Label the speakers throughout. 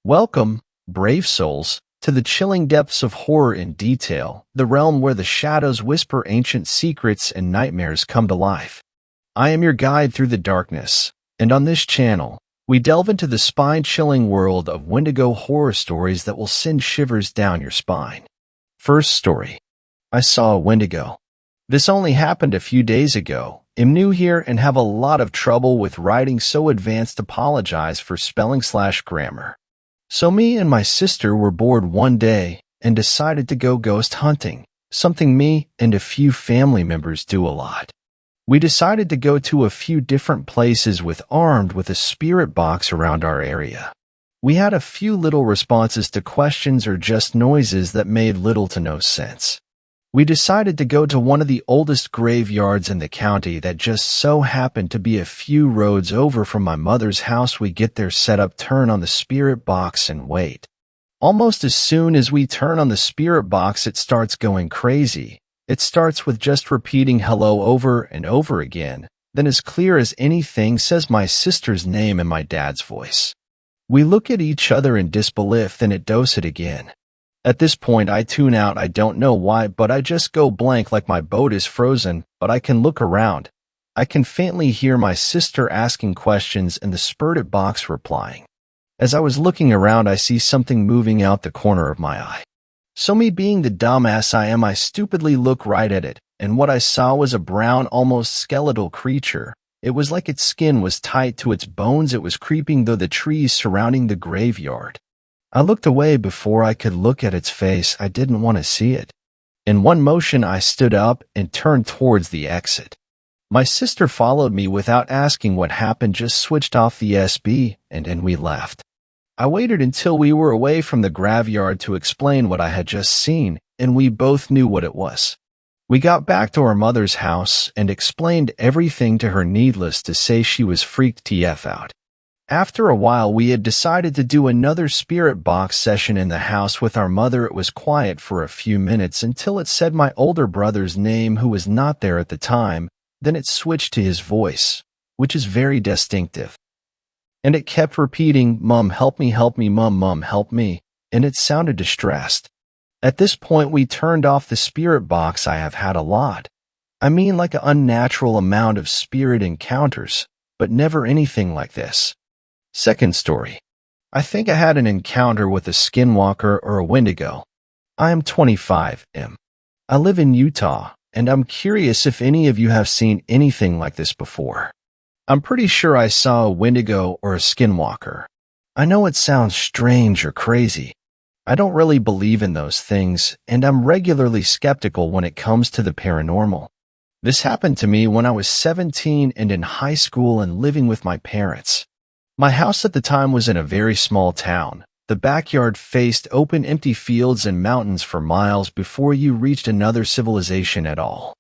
Speaker 1: Welcome, brave souls, to the chilling depths of horror in detail, the realm where the shadows whisper ancient secrets and nightmares come to life. I am your guide through the darkness, and on this channel, we delve into the spine-chilling world of Wendigo horror stories that will send shivers down your spine. First story. I saw a Wendigo. This only happened a few days ago. I'm new here and have a lot of trouble with writing, so advanced apologize for spelling/grammar. So me and my sister were bored one day and decided to go ghost hunting, something me and a few family members do a lot. We decided to go to a few different places armed with a spirit box around our area. We had a few little responses to questions or just noises that made little to no sense. We decided to go to one of the oldest graveyards in the county that just so happened to be a few roads over from my mother's house. We get there, set up, turn on the spirit box, and wait. Almost as soon as we turn on the spirit box, it starts going crazy. It starts with just repeating hello over and over again, then as clear as anything says my sister's name in my dad's voice. We look at each other in disbelief, then it does it again. At this point, I tune out. I don't know why, but I just go blank, like my boat is frozen, but I can look around. I can faintly hear my sister asking questions and the spirit box replying. As I was looking around, I see something moving out the corner of my eye. So me being the dumbass I am, I stupidly look right at it, and what I saw was a brown, almost skeletal creature. It was like its skin was tight to its bones. It was creeping through the trees surrounding the graveyard. I looked away before I could look at its face. I didn't want to see it. In one motion, I stood up and turned towards the exit. My sister followed me without asking what happened, just switched off the SB, and we left. I waited until we were away from the graveyard to explain what I had just seen, and we both knew what it was. We got back to our mother's house and explained everything to her. Needless to say, she was freaked TF out. After a while, we had decided to do another spirit box session in the house with our mother. It was quiet for a few minutes until it said my older brother's name, who was not there at the time. Then it switched to his voice, which is very distinctive. And it kept repeating, "Mom, help me, Mom, help me," and it sounded distressed. At this point, we turned off the spirit box. I have had a lot. I mean, like an unnatural amount of spirit encounters, but never anything like this. Second story. I think I had an encounter with a skinwalker or a Wendigo. I am 25. I live in Utah, and I'm curious if any of you have seen anything like this before. I'm pretty sure I saw a Wendigo or a skinwalker. I know it sounds strange or crazy. I don't really believe in those things, and I'm regularly skeptical when it comes to the paranormal. This happened to me when I was 17 and in high school and living with my parents. My house at the time was in a very small town. The backyard faced open, empty fields and mountains for miles before you reached another civilization at all.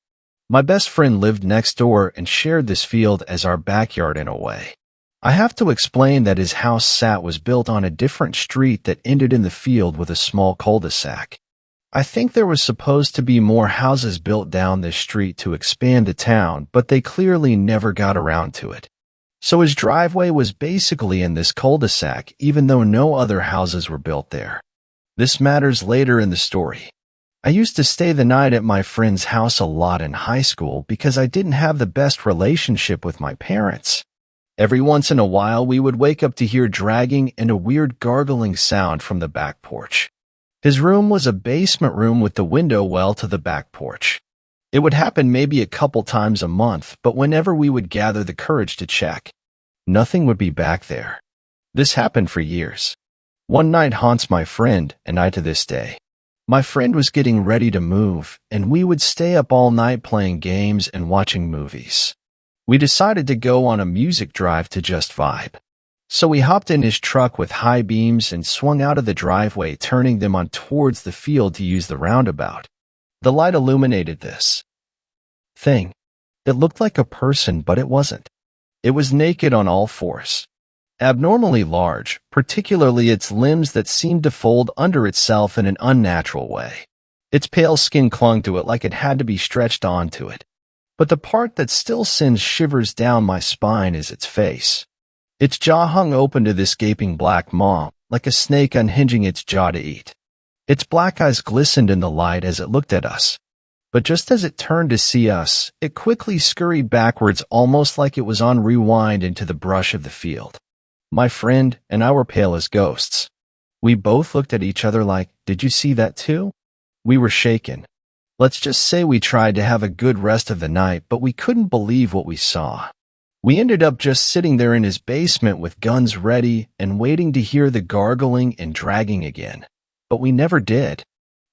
Speaker 1: My best friend lived next door and shared this field as our backyard in a way. I have to explain that his house was built on a different street that ended in the field with a small cul-de-sac. I think there was supposed to be more houses built down this street to expand the town, but they clearly never got around to it. So his driveway was basically in this cul-de-sac, even though no other houses were built there. This matters later in the story. I used to stay the night at my friend's house a lot in high school because I didn't have the best relationship with my parents. Every once in a while, we would wake up to hear dragging and a weird gargling sound from the back porch. His room was a basement room with the window well to the back porch. It would happen maybe a couple times a month, but whenever we would gather the courage to check, nothing would be back there. This happened for years. One night haunts my friend and I to this day. My friend was getting ready to move, and we would stay up all night playing games and watching movies. We decided to go on a music drive to just vibe. So we hopped in his truck with high beams and swung out of the driveway, turning them on towards the field to use the roundabout. The light illuminated this thing. It looked like a person, but it wasn't. It was naked on all fours. Abnormally large, particularly its limbs that seemed to fold under itself in an unnatural way. Its pale skin clung to it like it had to be stretched onto it. But the part that still sends shivers down my spine is its face. Its jaw hung open to this gaping black maw, like a snake unhinging its jaw to eat. Its black eyes glistened in the light as it looked at us. But just as it turned to see us, it quickly scurried backwards almost like it was on rewind into the brush of the field. My friend and I were pale as ghosts. We both looked at each other like, "Did you see that too?" We were shaken. Let's just say we tried to have a good rest of the night, but we couldn't believe what we saw. We ended up just sitting there in his basement with guns ready and waiting to hear the gargling and dragging again. But we never did.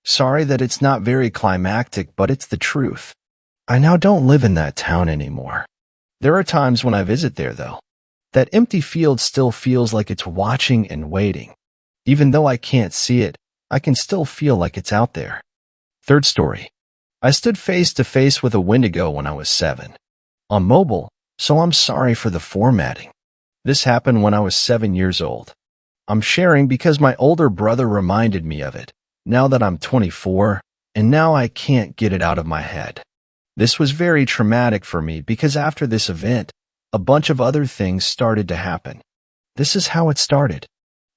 Speaker 1: Sorry that it's not very climactic, but it's the truth. I now don't live in that town anymore. There are times when I visit there, though. That empty field still feels like it's watching and waiting. Even though I can't see it, I can still feel like it's out there. Third story. I stood face to face with a Wendigo when I was 7. On mobile, so I'm sorry for the formatting. This happened when I was 7 years old. I'm sharing because my older brother reminded me of it, now that I'm 24, and now I can't get it out of my head. This was very traumatic for me because after this event, a bunch of other things started to happen. This is how it started.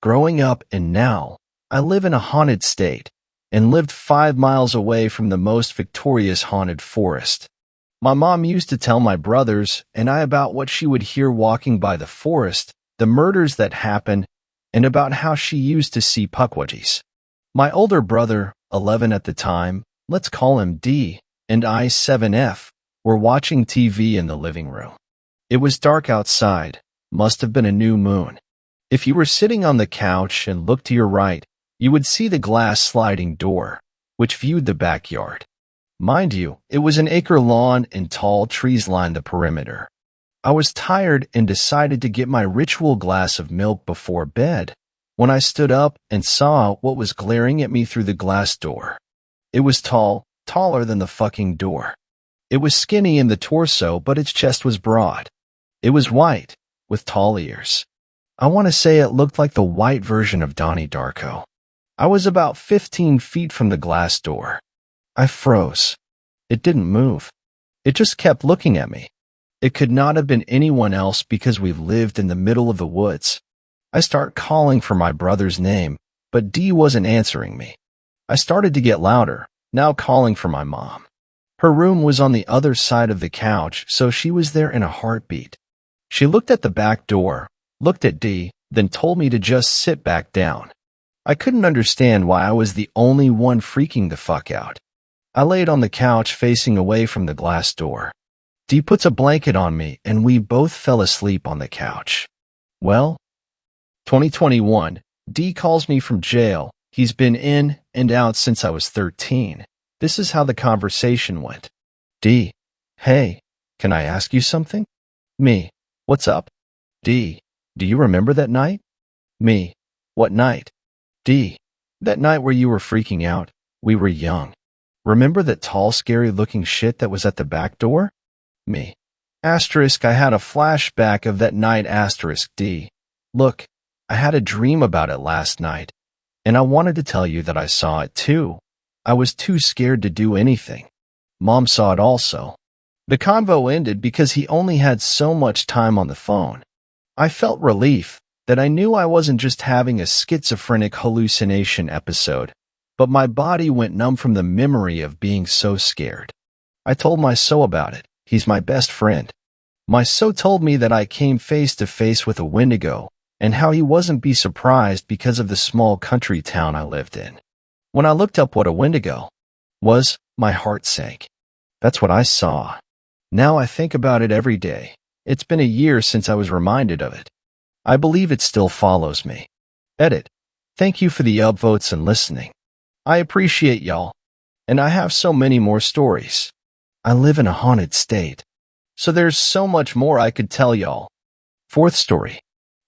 Speaker 1: Growing up and now, I live in a haunted state and lived 5 miles away from the most victorious haunted forest. My mom used to tell my brothers and I about what she would hear walking by the forest, the murders that happened, and about how she used to see pukwudgies. My older brother, 11 at the time, let's call him D, and I, 7F, were watching TV in the living room. It was dark outside, must have been a new moon. If you were sitting on the couch and looked to your right, you would see the glass sliding door, which viewed the backyard. Mind you, it was an acre lawn and tall trees lined the perimeter. I was tired and decided to get my ritual glass of milk before bed when I stood up and saw what was glaring at me through the glass door. It was tall, taller than the fucking door. It was skinny in the torso, but its chest was broad. It was white, with tall ears. I want to say it looked like the white version of Donnie Darko. I was about 15 feet from the glass door. I froze. It didn't move. It just kept looking at me. It could not have been anyone else because we lived in the middle of the woods. I start calling for my brother's name, but Dee wasn't answering me. I started to get louder, now calling for my mom. Her room was on the other side of the couch, so she was there in a heartbeat. She looked at the back door, looked at Dee, then told me to just sit back down. I couldn't understand why I was the only one freaking the fuck out. I laid on the couch facing away from the glass door. Dee puts a blanket on me and we both fell asleep on the couch. Well, 2021, Dee calls me from jail. He's been in and out since I was 13. This is how the conversation went. Dee, hey, can I ask you something? Me, what's up? Dee, do you remember that night? Me, what night? Dee, that night where you were freaking out. We were young. Remember that tall, scary-looking shit that was at the back door? Me. Asterisk, I had a flashback of that night, asterisk, Dee. Look, I had a dream about it last night, and I wanted to tell you that I saw it too. I was too scared to do anything. Mom saw it also. The convo ended because he only had so much time on the phone. I felt relief that I knew I wasn't just having a schizophrenic hallucination episode, but my body went numb from the memory of being so scared. I told my so about it. He's my best friend. My so told me that I came face to face with a Wendigo and how he wasn't be surprised because of the small country town I lived in. When I looked up what a Wendigo was, my heart sank. That's what I saw. Now I think about it every day. It's been a year since I was reminded of it. I believe it still follows me. Edit. Thank you for the upvotes and listening. I appreciate y'all. And I have so many more stories. I live in a haunted state. So there's so much more I could tell y'all. Fourth story.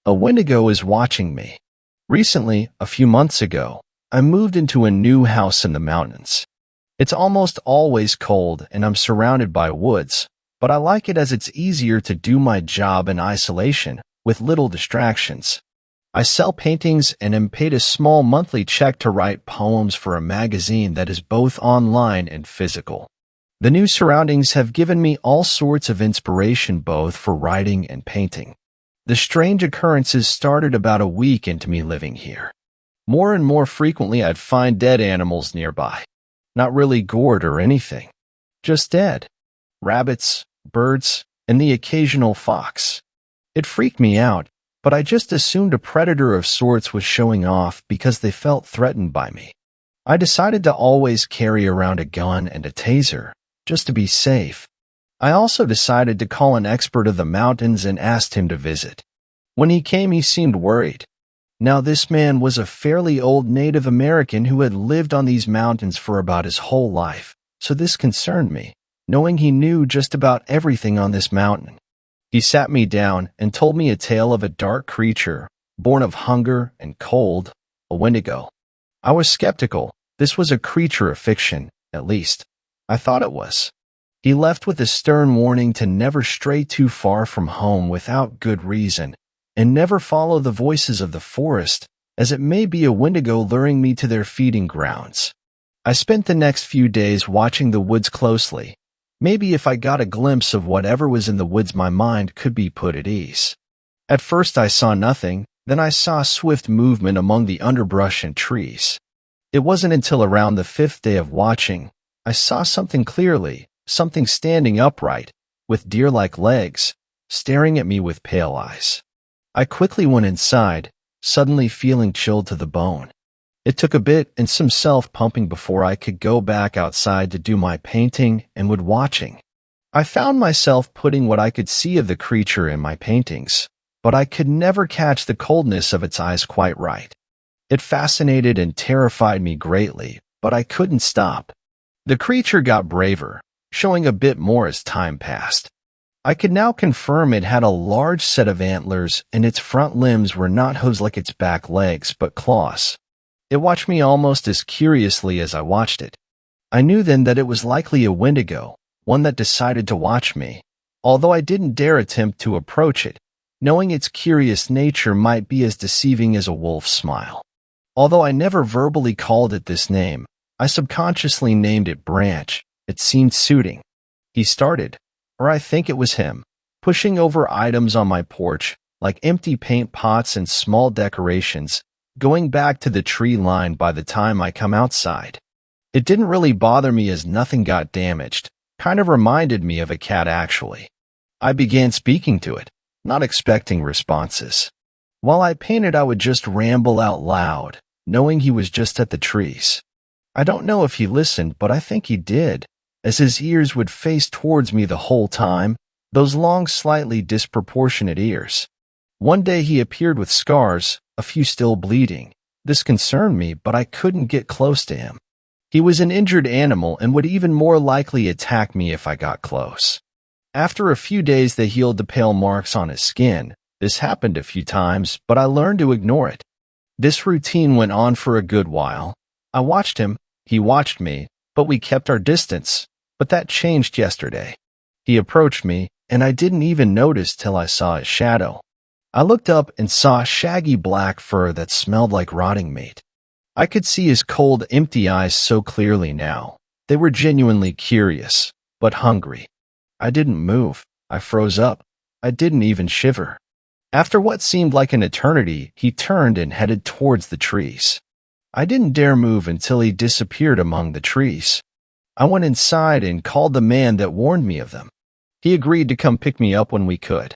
Speaker 1: A Wendigo is watching me. Recently, a few months ago, I moved into a new house in the mountains. It's almost always cold and I'm surrounded by woods, but I like it as it's easier to do my job in isolation with little distractions. I sell paintings and am paid a small monthly check to write poems for a magazine that is both online and physical. The new surroundings have given me all sorts of inspiration both for writing and painting. The strange occurrences started about a week into me living here. More and more frequently, I'd find dead animals nearby. Not really gored or anything. Just dead. Rabbits, birds, and the occasional fox. It freaked me out, but I just assumed a predator of sorts was showing off because they felt threatened by me. I decided to always carry around a gun and a taser, just to be safe. I also decided to call an expert of the mountains and asked him to visit. When he came, he seemed worried. Now, this man was a fairly old Native American who had lived on these mountains for about his whole life, so this concerned me, knowing he knew just about everything on this mountain. He sat me down and told me a tale of a dark creature, born of hunger and cold, a Wendigo. I was skeptical. This was a creature of fiction, at least. I thought it was. He left with a stern warning to never stray too far from home without good reason, and never follow the voices of the forest, as it may be a Wendigo luring me to their feeding grounds. I spent the next few days watching the woods closely. Maybe if I got a glimpse of whatever was in the woods, my mind could be put at ease. At first I saw nothing, then I saw swift movement among the underbrush and trees. It wasn't until around the 5th day of watching, I saw something clearly, something standing upright, with deer-like legs, staring at me with pale eyes. I quickly went inside, suddenly feeling chilled to the bone. It took a bit and some self-pumping before I could go back outside to do my painting and wood watching. I found myself putting what I could see of the creature in my paintings, but I could never catch the coldness of its eyes quite right. It fascinated and terrified me greatly, but I couldn't stop. The creature got braver, showing a bit more as time passed. I could now confirm it had a large set of antlers, and its front limbs were not hooves like its back legs, but claws. It watched me almost as curiously as I watched it. I knew then that it was likely a Wendigo, one that decided to watch me, although I didn't dare attempt to approach it, knowing its curious nature might be as deceiving as a wolf's smile. Although I never verbally called it this name, I subconsciously named it Branch. It seemed suiting. He started, or I think it was him, pushing over items on my porch, like empty paint pots and small decorations, going back to the tree line by the time I come outside. It didn't really bother me as nothing got damaged, kind of reminded me of a cat actually. I began speaking to it, not expecting responses. While I painted, I would just ramble out loud, knowing he was just at the trees. I don't know if he listened, but I think he did, as his ears would face towards me the whole time, those long, slightly disproportionate ears. One day he appeared with scars, a few still bleeding. This concerned me, but I couldn't get close to him. He was an injured animal and would even more likely attack me if I got close. After a few days, they healed the pale marks on his skin. This happened a few times, but I learned to ignore it. This routine went on for a good while. I watched him, he watched me, but we kept our distance. But that changed yesterday. He approached me, and I didn't even notice till I saw his shadow. I looked up and saw shaggy black fur that smelled like rotting meat. I could see his cold, empty eyes so clearly now. They were genuinely curious, but hungry. I didn't move. I froze up. I didn't even shiver. After what seemed like an eternity, he turned and headed towards the trees. I didn't dare move until he disappeared among the trees. I went inside and called the man that warned me of them. He agreed to come pick me up when we could.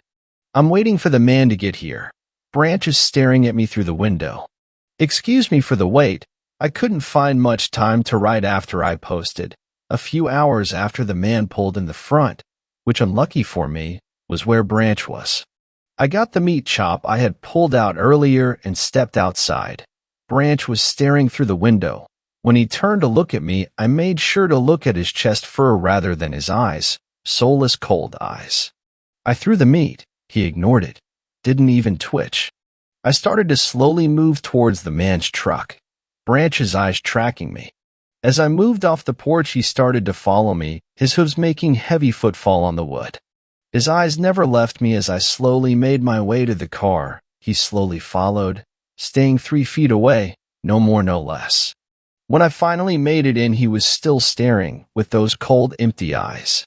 Speaker 1: I'm waiting for the man to get here. Branch is staring at me through the window. Excuse me for the wait. I couldn't find much time to write after I posted, a few hours after the man pulled in the front, which, unlucky for me, was where Branch was. I got the meat chop I had pulled out earlier and stepped outside. Branch was staring through the window. When he turned to look at me, I made sure to look at his chest fur rather than his eyes, soulless, cold eyes. I threw the meat. He ignored it, didn't even twitch. I started to slowly move towards the man's truck, Branch's eyes tracking me. As I moved off the porch, he started to follow me, his hooves making heavy footfall on the wood. His eyes never left me as I slowly made my way to the car. He slowly followed, staying 3 feet away, no more, no less. When I finally made it in, he was still staring, with those cold, empty eyes.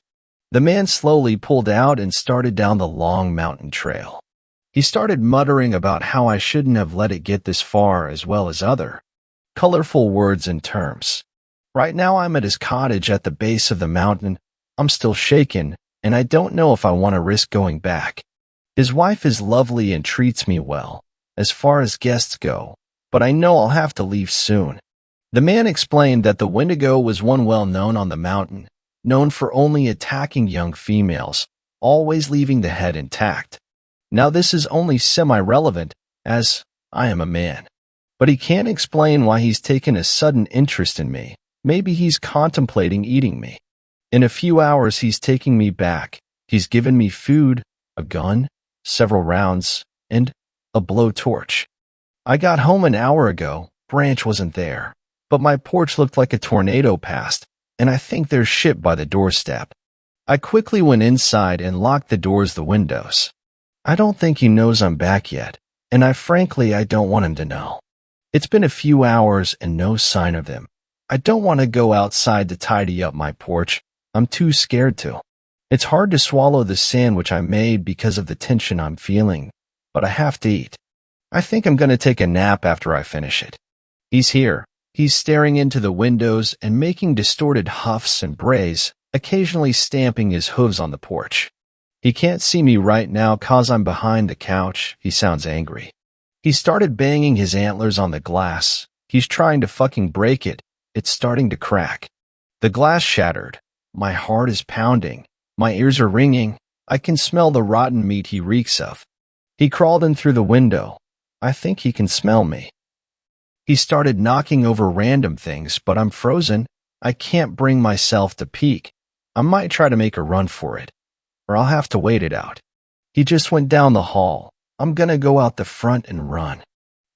Speaker 1: The man slowly pulled out and started down the long mountain trail. He started muttering about how I shouldn't have let it get this far, as well as other colorful words and terms. Right now I'm at his cottage at the base of the mountain. I'm still shaken, and I don't know if I want to risk going back. His wife is lovely and treats me well, as far as guests go, but I know I'll have to leave soon. The man explained that the Wendigo was one well known on the mountain, known for only attacking young females, always leaving the head intact. Now this is only semi-relevant, as I am a man. But he can't explain why he's taken a sudden interest in me. Maybe he's contemplating eating me. In a few hours he's taking me back. He's given me food, a gun, several rounds, and a blowtorch. I got home an hour ago. Branch wasn't there, but my porch looked like a tornado passed, and I think there's shit by the doorstep. I quickly went inside and locked the doors, the windows. I don't think he knows I'm back yet, and I don't want him to know. It's been a few hours and no sign of him. I don't want to go outside to tidy up my porch. I'm too scared to. It's hard to swallow the sandwich I made because of the tension I'm feeling, but I have to eat. I think I'm going to take a nap after I finish it. He's here. He's staring into the windows and making distorted huffs and brays, occasionally stamping his hooves on the porch. He can't see me right now 'cause I'm behind the couch. He sounds angry. He started banging his antlers on the glass. He's trying to fucking break it. It's starting to crack. The glass shattered. My heart is pounding. My ears are ringing. I can smell the rotten meat he reeks of. He crawled in through the window. I think he can smell me. He started knocking over random things, but I'm frozen. I can't bring myself to peek. I might try to make a run for it, or I'll have to wait it out. He just went down the hall. I'm gonna go out the front and run.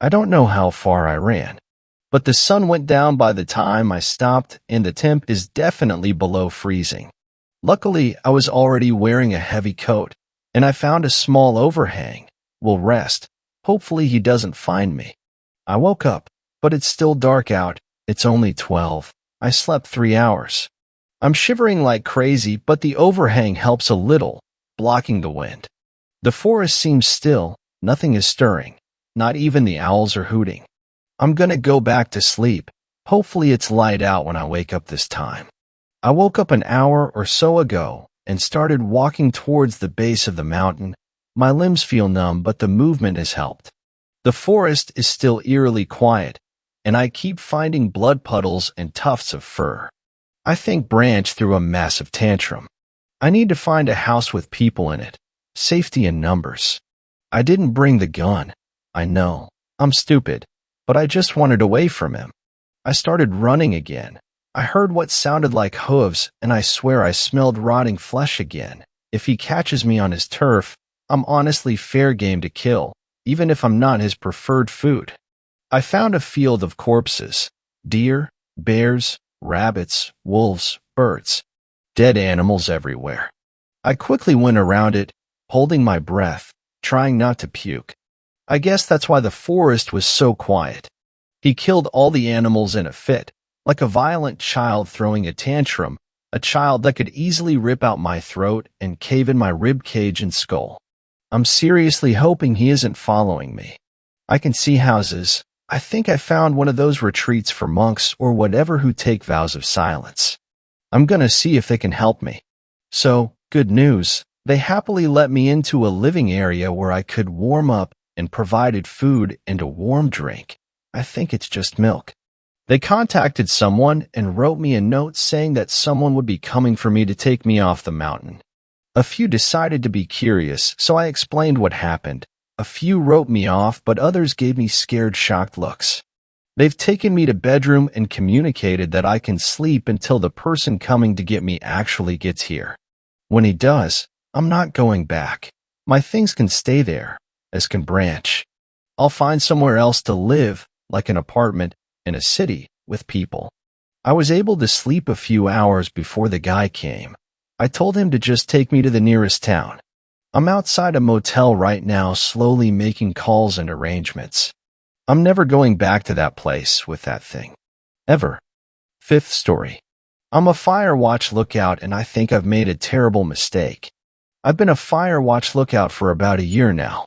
Speaker 1: I don't know how far I ran, but the sun went down by the time I stopped, and the temp is definitely below freezing. Luckily, I was already wearing a heavy coat, and I found a small overhang. We'll rest. Hopefully he doesn't find me. I woke up, but it's still dark out. It's only 12. I slept 3 hours. I'm shivering like crazy, but the overhang helps a little, blocking the wind. The forest seems still. Nothing is stirring. Not even the owls are hooting. I'm gonna go back to sleep. Hopefully it's light out when I wake up this time. I woke up an hour or so ago and started walking towards the base of the mountain. My limbs feel numb, but the movement has helped. The forest is still eerily quiet, and I keep finding blood puddles and tufts of fur. I think Branch threw a massive tantrum. I need to find a house with people in it. Safety in numbers. I didn't bring the gun. I know. I'm stupid. But I just wanted away from him. I started running again. I heard what sounded like hooves, and I swear I smelled rotting flesh again. If he catches me on his turf, I'm honestly fair game to kill, even if I'm not his preferred food. I found a field of corpses. Deer, bears, rabbits, wolves, birds. Dead animals everywhere. I quickly went around it, holding my breath, trying not to puke. I guess that's why the forest was so quiet. He killed all the animals in a fit, like a violent child throwing a tantrum, a child that could easily rip out my throat and cave in my rib cage and skull. I'm seriously hoping he isn't following me. I can see houses. I think I found one of those retreats for monks or whatever who take vows of silence. I'm gonna see if they can help me. So, good news. They happily let me into a living area where I could warm up and provided food and a warm drink. I think it's just milk. They contacted someone and wrote me a note saying that someone would be coming for me to take me off the mountain. A few decided to be curious, so I explained what happened. A few wrote me off, but others gave me scared, shocked looks. They've taken me to bedroom and communicated that I can sleep until the person coming to get me actually gets here. When he does, I'm not going back. My things can stay there, as can Branch. I'll find somewhere else to live, like an apartment in a city with people. I was able to sleep a few hours before the guy came. I told him to just take me to the nearest town. I'm outside a motel right now, slowly making calls and arrangements. I'm never going back to that place with that thing. Ever. 5th story. I'm a fire watch lookout, and I think I've made a terrible mistake. I've been a fire watch lookout for about a year now.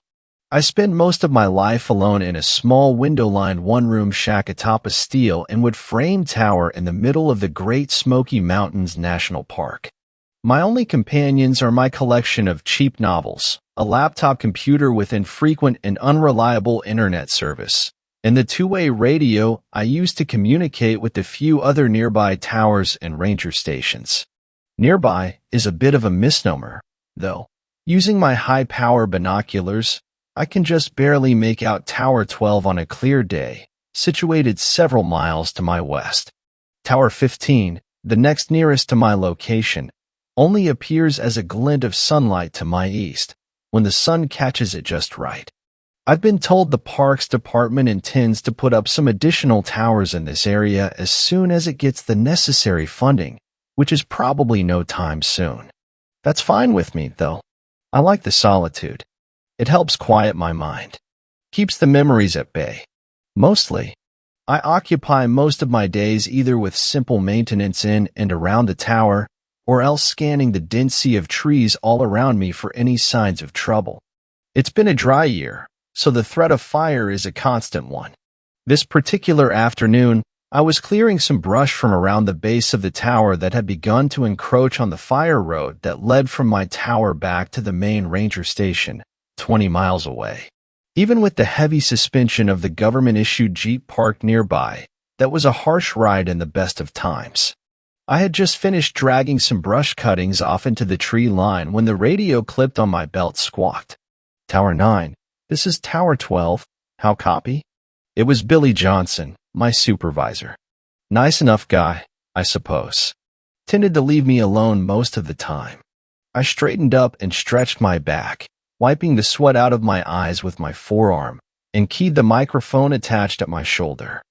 Speaker 1: I spent most of my life alone in a small window-lined one-room shack atop a steel and wood frame tower in the middle of the Great Smoky Mountains National Park. My only companions are my collection of cheap novels, a laptop computer with infrequent and unreliable internet service, and the two-way radio I use to communicate with the few other nearby towers and ranger stations. Nearby is a bit of a misnomer, though. Using my high-power binoculars, I can just barely make out Tower 12 on a clear day, situated several miles to my west. Tower 15, the next nearest to my location, only appears as a glint of sunlight to my east, when the sun catches it just right. I've been told the Parks Department intends to put up some additional towers in this area as soon as it gets the necessary funding, which is probably no time soon. That's fine with me, though. I like the solitude. It helps quiet my mind, keeps the memories at bay. Mostly, I occupy most of my days either with simple maintenance in and around the tower, or else scanning the dense sea of trees all around me for any signs of trouble. It's been a dry year, so the threat of fire is a constant one. This particular afternoon, I was clearing some brush from around the base of the tower that had begun to encroach on the fire road that led from my tower back to the main ranger station, 20 miles away. Even with the heavy suspension of the government-issued Jeep parked nearby, that was a harsh ride in the best of times. I had just finished dragging some brush cuttings off into the tree line when the radio clipped on my belt squawked. Tower 9, this is Tower 12. How copy? It was Billy Johnson, my supervisor. Nice enough guy, I suppose. Tended to leave me alone most of the time. I straightened up and stretched my back, wiping the sweat out of my eyes with my forearm, and keyed the microphone attached at my shoulder.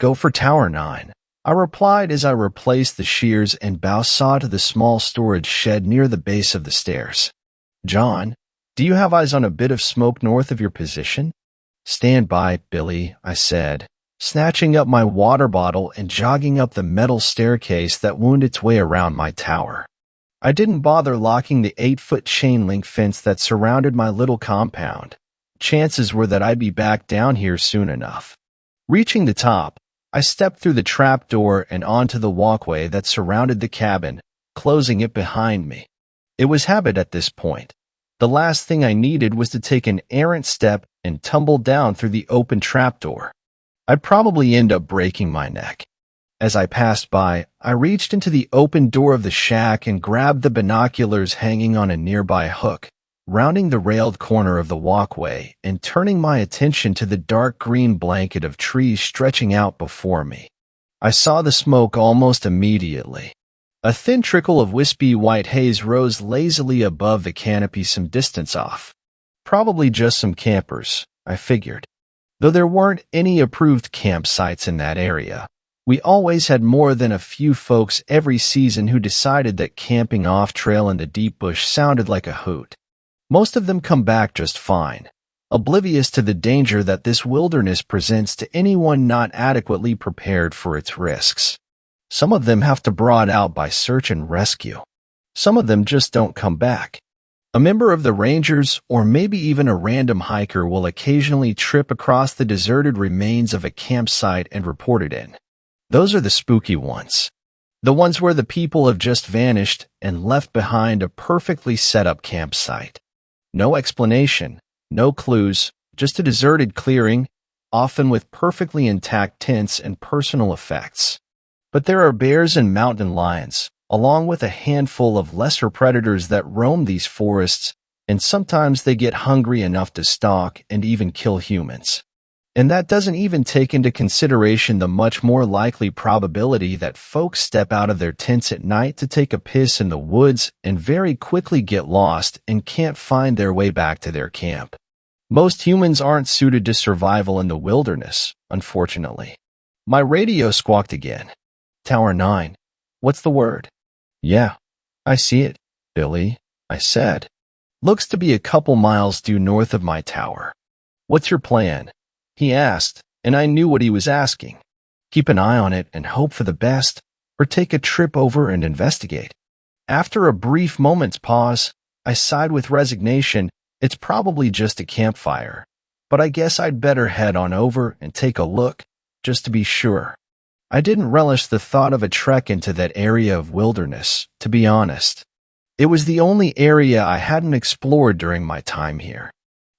Speaker 1: Go for Tower 9. I replied as I replaced the shears and bow saw to the small storage shed near the base of the stairs. John, do you have eyes on a bit of smoke north of your position? Stand by, Billy, I said, snatching up my water bottle and jogging up the metal staircase that wound its way around my tower. I didn't bother locking the 8-foot chain-link fence that surrounded my little compound. Chances were that I'd be back down here soon enough. Reaching the top, I stepped through the trap door and onto the walkway that surrounded the cabin, closing it behind me. It was habit at this point. The last thing I needed was to take an errant step and tumble down through the open trapdoor. I'd probably end up breaking my neck. As I passed by, I reached into the open door of the shack and grabbed the binoculars hanging on a nearby hook, rounding the railed corner of the walkway and turning my attention to the dark green blanket of trees stretching out before me. I saw the smoke almost immediately. A thin trickle of wispy white haze rose lazily above the canopy some distance off. Probably just some campers, I figured. Though there weren't any approved campsites in that area, we always had more than a few folks every season who decided that camping off-trail in the deep bush sounded like a hoot. Most of them come back just fine, oblivious to the danger that this wilderness presents to anyone not adequately prepared for its risks. Some of them have to brawl out by search and rescue. Some of them just don't come back. A member of the Rangers, or maybe even a random hiker, will occasionally trip across the deserted remains of a campsite and report it in. Those are the spooky ones. The ones where the people have just vanished and left behind a perfectly set-up campsite. No explanation, no clues, just a deserted clearing, often with perfectly intact tents and personal effects. But there are bears and mountain lions, along with a handful of lesser predators that roam these forests, and sometimes they get hungry enough to stalk and even kill humans. And that doesn't even take into consideration the much more likely probability that folks step out of their tents at night to take a piss in the woods and very quickly get lost and can't find their way back to their camp. Most humans aren't suited to survival in the wilderness, unfortunately. My radio squawked again. Tower 9. What's the word? Yeah, I see it, Billy, I said. Looks to be a couple miles due north of my tower. What's your plan? He asked, and I knew what he was asking. Keep an eye on it and hope for the best, or take a trip over and investigate. After a brief moment's pause, I sighed with resignation It's probably just a campfire, but I guess I'd better head on over and take a look, just to be sure. I didn't relish the thought of a trek into that area of wilderness, to be honest. It was the only area I hadn't explored during my time here.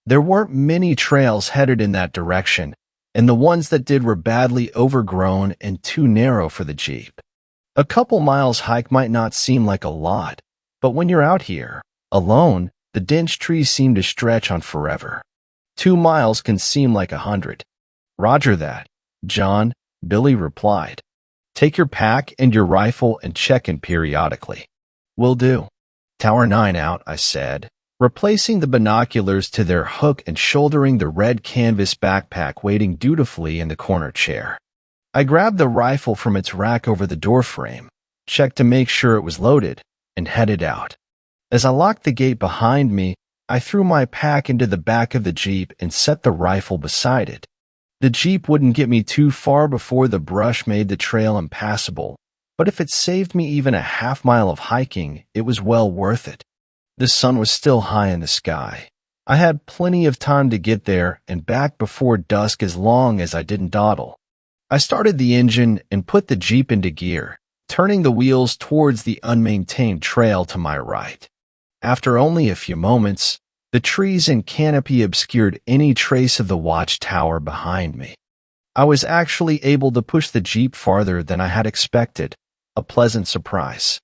Speaker 1: There weren't many trails headed in that direction, and the ones that did were badly overgrown and too narrow for the Jeep. A couple miles hike might not seem like a lot, but when you're out here, alone, the dense trees seem to stretch on forever. 2 miles can seem like 100. Roger that, John, Billy replied. Take your pack and your rifle and check in periodically. Will do. Tower 9 out, I said, replacing the binoculars to their hook and shouldering the red canvas backpack waiting dutifully in the corner chair. I grabbed the rifle from its rack over the doorframe, checked to make sure it was loaded, and headed out. As I locked the gate behind me, I threw my pack into the back of the Jeep and set the rifle beside it. The Jeep wouldn't get me too far before the brush made the trail impassable, but if it saved me even a half-mile of hiking, it was well worth it. The sun was still high in the sky. I had plenty of time to get there and back before dusk as long as I didn't dawdle. I started the engine and put the Jeep into gear, turning the wheels towards the unmaintained trail to my right. After only a few moments, the trees and canopy obscured any trace of the watchtower behind me. I was actually able to push the Jeep farther than I had expected, a pleasant surprise.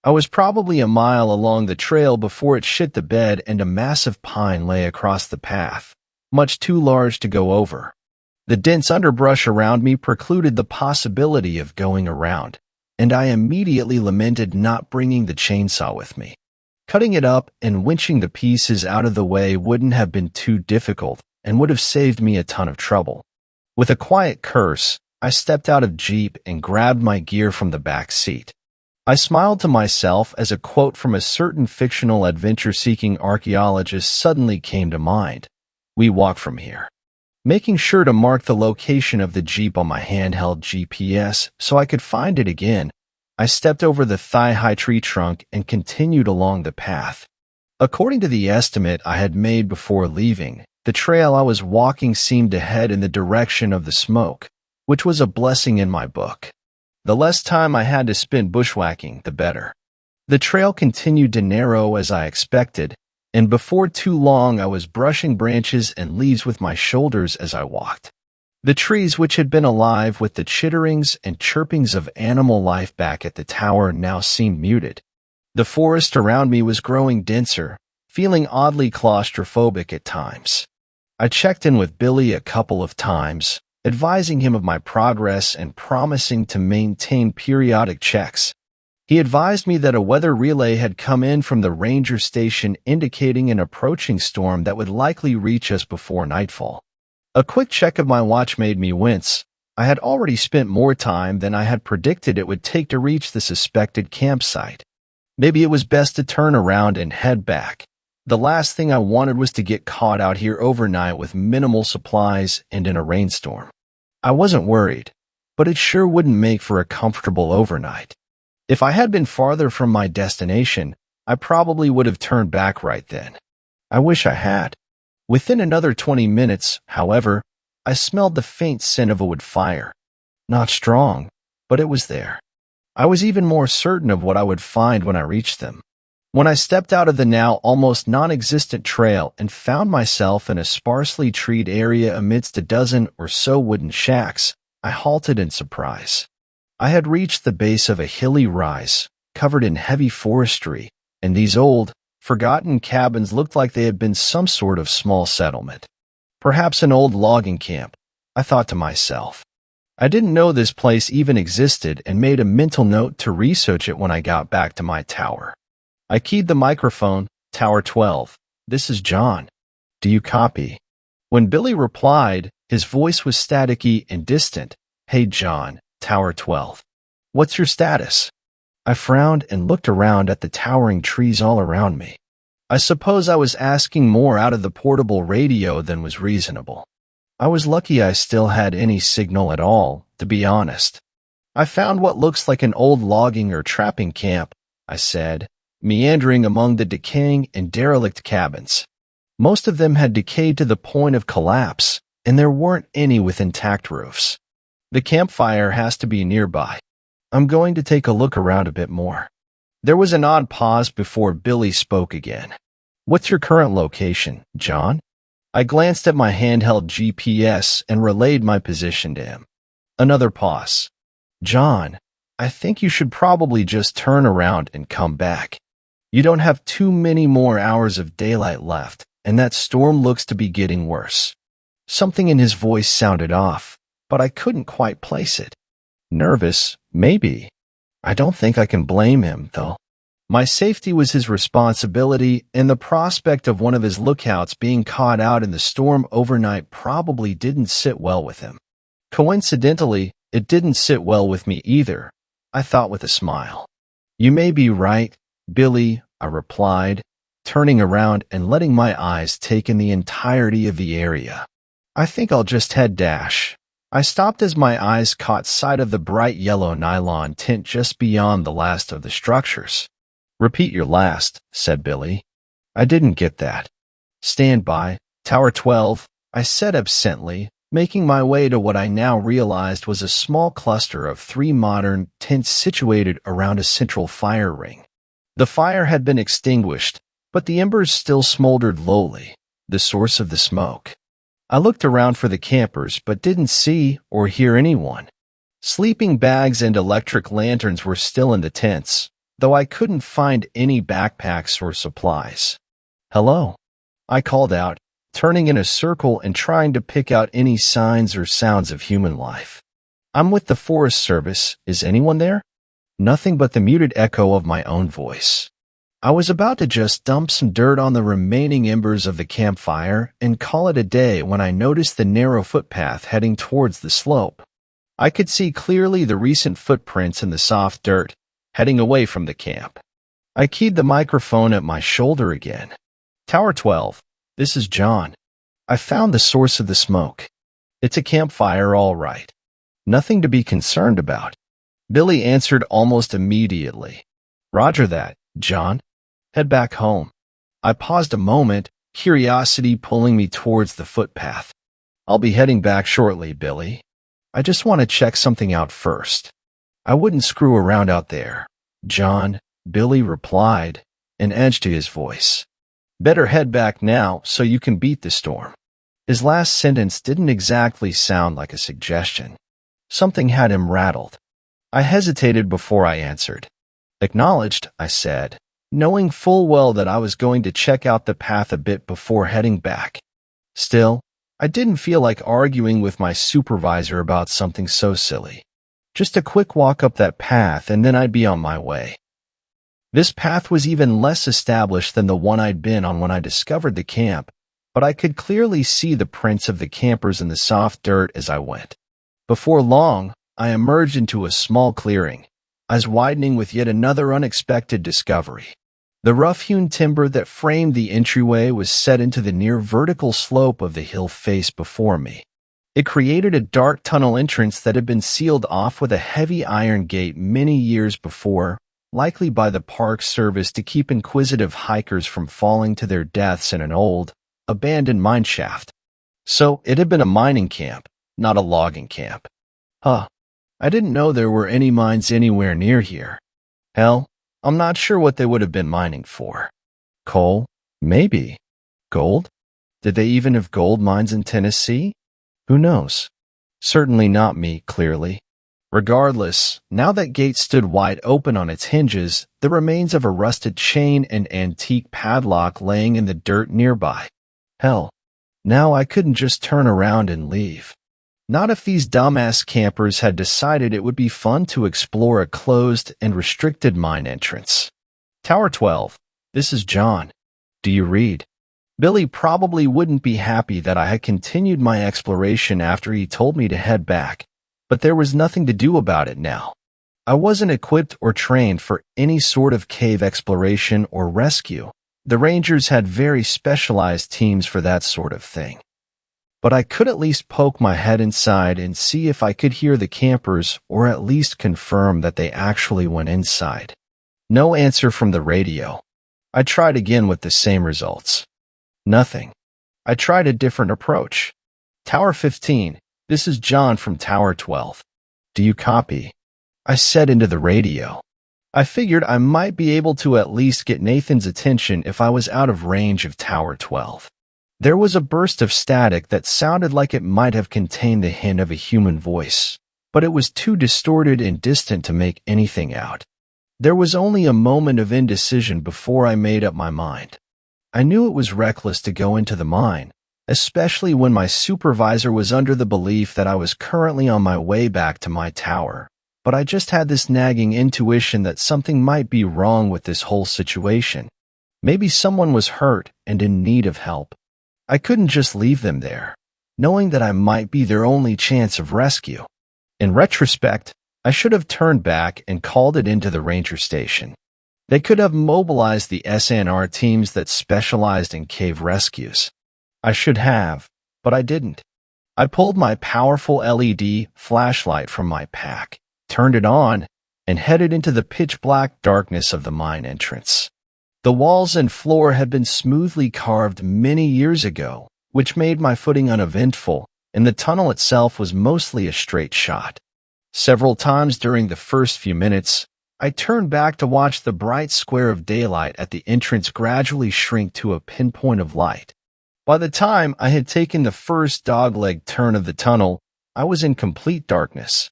Speaker 1: I was probably a mile along the trail before it shit the bed and a massive pine lay across the path, much too large to go over. The dense underbrush around me precluded the possibility of going around, and I immediately lamented not bringing the chainsaw with me. Cutting it up and winching the pieces out of the way wouldn't have been too difficult and would have saved me a ton of trouble. With a quiet curse, I stepped out of Jeep and grabbed my gear from the back seat. I smiled to myself as a quote from a certain fictional adventure-seeking archaeologist suddenly came to mind. We walk from here. Making sure to mark the location of the Jeep on my handheld GPS so I could find it again, I stepped over the thigh-high tree trunk and continued along the path. According to the estimate I had made before leaving, the trail I was walking seemed to head in the direction of the smoke, which was a blessing in my book. The less time I had to spend bushwhacking, the better. The trail continued to narrow as I expected, and before too long I was brushing branches and leaves with my shoulders as I walked. The trees, which had been alive with the chitterings and chirpings of animal life back at the tower, now seemed muted. The forest around me was growing denser, feeling oddly claustrophobic at times. I checked in with Billy a couple of times, advising him of my progress and promising to maintain periodic checks. He advised me that a weather relay had come in from the ranger station indicating an approaching storm that would likely reach us before nightfall. A quick check of my watch made me wince. I had already spent more time than I had predicted it would take to reach the suspected campsite. Maybe it was best to turn around and head back. The last thing I wanted was to get caught out here overnight with minimal supplies and in a rainstorm. I wasn't worried, but it sure wouldn't make for a comfortable overnight. If I had been farther from my destination, I probably would have turned back right then. I wish I had. Within another 20 minutes, however, I smelled the faint scent of a wood fire. Not strong, but it was there. I was even more certain of what I would find when I reached them. When I stepped out of the now almost non-existent trail and found myself in a sparsely treed area amidst a dozen or so wooden shacks, I halted in surprise. I had reached the base of a hilly rise, covered in heavy forestry, and these old, forgotten cabins looked like they had been some sort of small settlement. Perhaps an old logging camp, I thought to myself. I didn't know this place even existed and made a mental note to research it when I got back to my tower. I keyed the microphone, Tower 12. This is John. Do you copy? When Billy replied, his voice was staticky and distant. Hey John, Tower 12. What's your status? I frowned and looked around at the towering trees all around me. I suppose I was asking more out of the portable radio than was reasonable. I was lucky I still had any signal at all, to be honest. I found what looks like an old logging or trapping camp, I said, meandering among the decaying and derelict cabins. Most of them had decayed to the point of collapse, and there weren't any with intact roofs. The campfire has to be nearby. I'm going to take a look around a bit more. There was an odd pause before Billy spoke again. What's your current location, John? I glanced at my handheld GPS and relayed my position to him. Another pause. John, I think you should probably just turn around and come back. You don't have too many more hours of daylight left, and that storm looks to be getting worse. Something in his voice sounded off, but I couldn't quite place it. Nervous, maybe. I don't think I can blame him, though. My safety was his responsibility, and the prospect of one of his lookouts being caught out in the storm overnight probably didn't sit well with him. Coincidentally, it didn't sit well with me either, I thought with a smile. You may be right, Billy, I replied, turning around and letting my eyes take in the entirety of the area. I think I'll just head dash. I stopped as my eyes caught sight of the bright yellow nylon tint just beyond the last of the structures. Repeat your last, said Billy. I didn't get that. Stand by, Tower 12, I said absently, making my way to what I now realized was a small cluster of 3 modern tents situated around a central fire ring. The fire had been extinguished, but the embers still smoldered lowly, the source of the smoke. I looked around for the campers but didn't see or hear anyone. Sleeping bags and electric lanterns were still in the tents, though I couldn't find any backpacks or supplies. Hello, I called out, turning in a circle and trying to pick out any signs or sounds of human life. I'm with the Forest Service. Is anyone there? Nothing but the muted echo of my own voice. I was about to just dump some dirt on the remaining embers of the campfire and call it a day when I noticed the narrow footpath heading towards the slope. I could see clearly the recent footprints in the soft dirt, heading away from the camp. I keyed the microphone at my shoulder again. Tower 12, this is John. I found the source of the smoke. It's a campfire, all right. Nothing to be concerned about. Billy answered almost immediately. Roger that, John. Head back home. I paused a moment, curiosity pulling me towards the footpath. I'll be heading back shortly, Billy. I just want to check something out first. I wouldn't screw around out there, John, Billy replied, an edge to his voice. Better head back now so you can beat the storm. His last sentence didn't exactly sound like a suggestion. Something had him rattled. I hesitated before I answered. Acknowledged, I said, knowing full well that I was going to check out the path a bit before heading back. Still, I didn't feel like arguing with my supervisor about something so silly. Just a quick walk up that path and then I'd be on my way. This path was even less established than the one I'd been on when I discovered the camp, but I could clearly see the prints of the campers in the soft dirt as I went. Before long, I emerged into a small clearing, eyes widening with yet another unexpected discovery. The rough-hewn timber that framed the entryway was set into the near vertical slope of the hill face before me. It created a dark tunnel entrance that had been sealed off with a heavy iron gate many years before, likely by the Park Service to keep inquisitive hikers from falling to their deaths in an old, abandoned mine shaft. So it had been a mining camp, not a logging camp. Huh. I didn't know there were any mines anywhere near here. Hell, I'm not sure what they would have been mining for. Coal? Maybe. Gold? Did they even have gold mines in Tennessee? Who knows? Certainly not me, clearly. Regardless, now that gate stood wide open on its hinges, the remains of a rusted chain and antique padlock laying in the dirt nearby. Hell, now I couldn't just turn around and leave. Not if these dumbass campers had decided it would be fun to explore a closed and restricted mine entrance. Tower 12, this is John. Do you read? Billy probably wouldn't be happy that I had continued my exploration after he told me to head back, but there was nothing to do about it now. I wasn't equipped or trained for any sort of cave exploration or rescue. The Rangers had very specialized teams for that sort of thing. But I could at least poke my head inside and see if I could hear the campers or at least confirm that they actually went inside. No answer from the radio. I tried again with the same results. Nothing. I tried a different approach. Tower 15, this is John from Tower 12. Do you copy? I said into the radio. I figured I might be able to at least get Nathan's attention if I was out of range of Tower 12. There was a burst of static that sounded like it might have contained the hint of a human voice, but it was too distorted and distant to make anything out. There was only a moment of indecision before I made up my mind. I knew it was reckless to go into the mine, especially when my supervisor was under the belief that I was currently on my way back to my tower. But I just had this nagging intuition that something might be wrong with this whole situation. Maybe someone was hurt and in need of help. I couldn't just leave them there, knowing that I might be their only chance of rescue. In retrospect, I should have turned back and called it into the ranger station. They could have mobilized the SNR teams that specialized in cave rescues. I should have, but I didn't. I pulled my powerful LED flashlight from my pack, turned it on, and headed into the pitch-black darkness of the mine entrance. The walls and floor had been smoothly carved many years ago, which made my footing uneventful, and the tunnel itself was mostly a straight shot. Several times during the first few minutes, I turned back to watch the bright square of daylight at the entrance gradually shrink to a pinpoint of light. By the time I had taken the first dogleg turn of the tunnel, I was in complete darkness.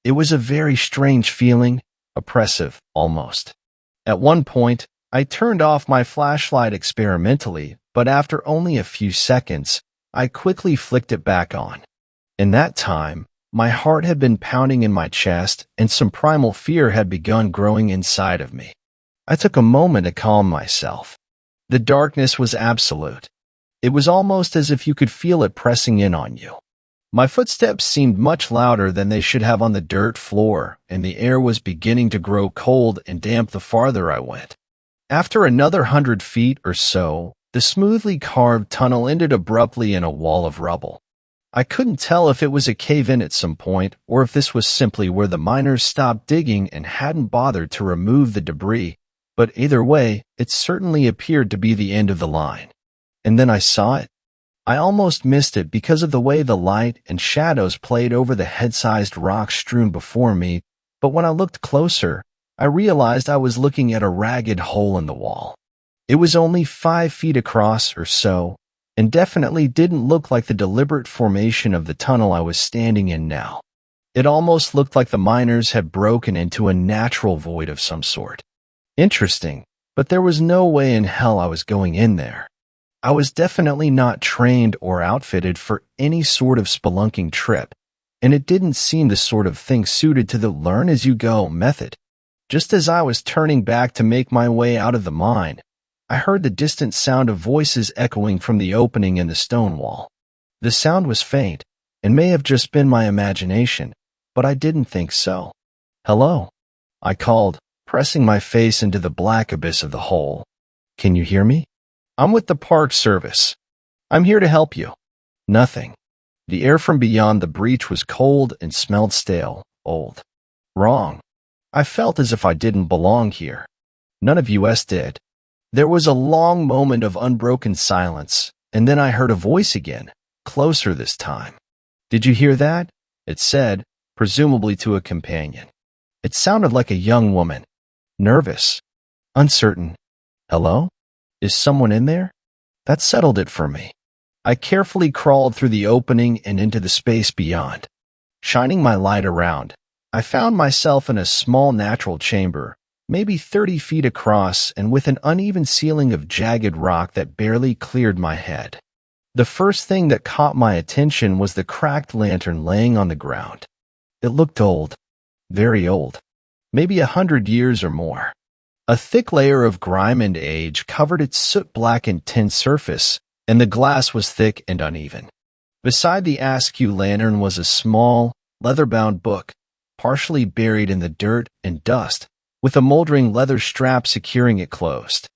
Speaker 1: It was a very strange feeling, oppressive almost. At one point, I turned off my flashlight experimentally, but after only a few seconds, I quickly flicked it back on. In that time, my heart had been pounding in my chest and some primal fear had begun growing inside of me. I took a moment to calm myself. The darkness was absolute. It was almost as if you could feel it pressing in on you. My footsteps seemed much louder than they should have on the dirt floor, and the air was beginning to grow cold and damp the farther I went. After another 100 feet or so, the smoothly carved tunnel ended abruptly in a wall of rubble. I couldn't tell if it was a cave-in at some point or if this was simply where the miners stopped digging and hadn't bothered to remove the debris, but either way, it certainly appeared to be the end of the line. And then I saw it. I almost missed it because of the way the light and shadows played over the head-sized rocks strewn before me, but when I looked closer, I realized I was looking at a ragged hole in the wall. It was only 5 feet across or so, and definitely didn't look like the deliberate formation of the tunnel I was standing in now. It almost looked like the miners had broken into a natural void of some sort. Interesting, but there was no way in hell I was going in there. I was definitely not trained or outfitted for any sort of spelunking trip, and it didn't seem the sort of thing suited to the learn-as-you-go method. Just as I was turning back to make my way out of the mine, I heard the distant sound of voices echoing from the opening in the stone wall. The sound was faint, and may have just been my imagination, but I didn't think so. "Hello," I called, pressing my face into the black abyss of the hole. "Can you hear me? I'm with the Park Service. I'm here to help you." Nothing. The air from beyond the breach was cold and smelled stale, old. Wrong. I felt as if I didn't belong here. None of us did. There was a long moment of unbroken silence, and then I heard a voice again, closer this time. "Did you hear that?" it said, presumably to a companion. It sounded like a young woman. Nervous. Uncertain. "Hello? Is someone in there?" That settled it for me. I carefully crawled through the opening and into the space beyond. Shining my light around, I found myself in a small natural chamber, maybe 30 feet across and with an uneven ceiling of jagged rock that barely cleared my head. The first thing that caught my attention was the cracked lantern laying on the ground. It looked old, very old, maybe 100 years or more. A thick layer of grime and age covered its soot-blackened tin surface, and the glass was thick and uneven. Beside the askew lantern was a small, leather-bound book, partially buried in the dirt and dust, with a moldering leather strap securing it closed.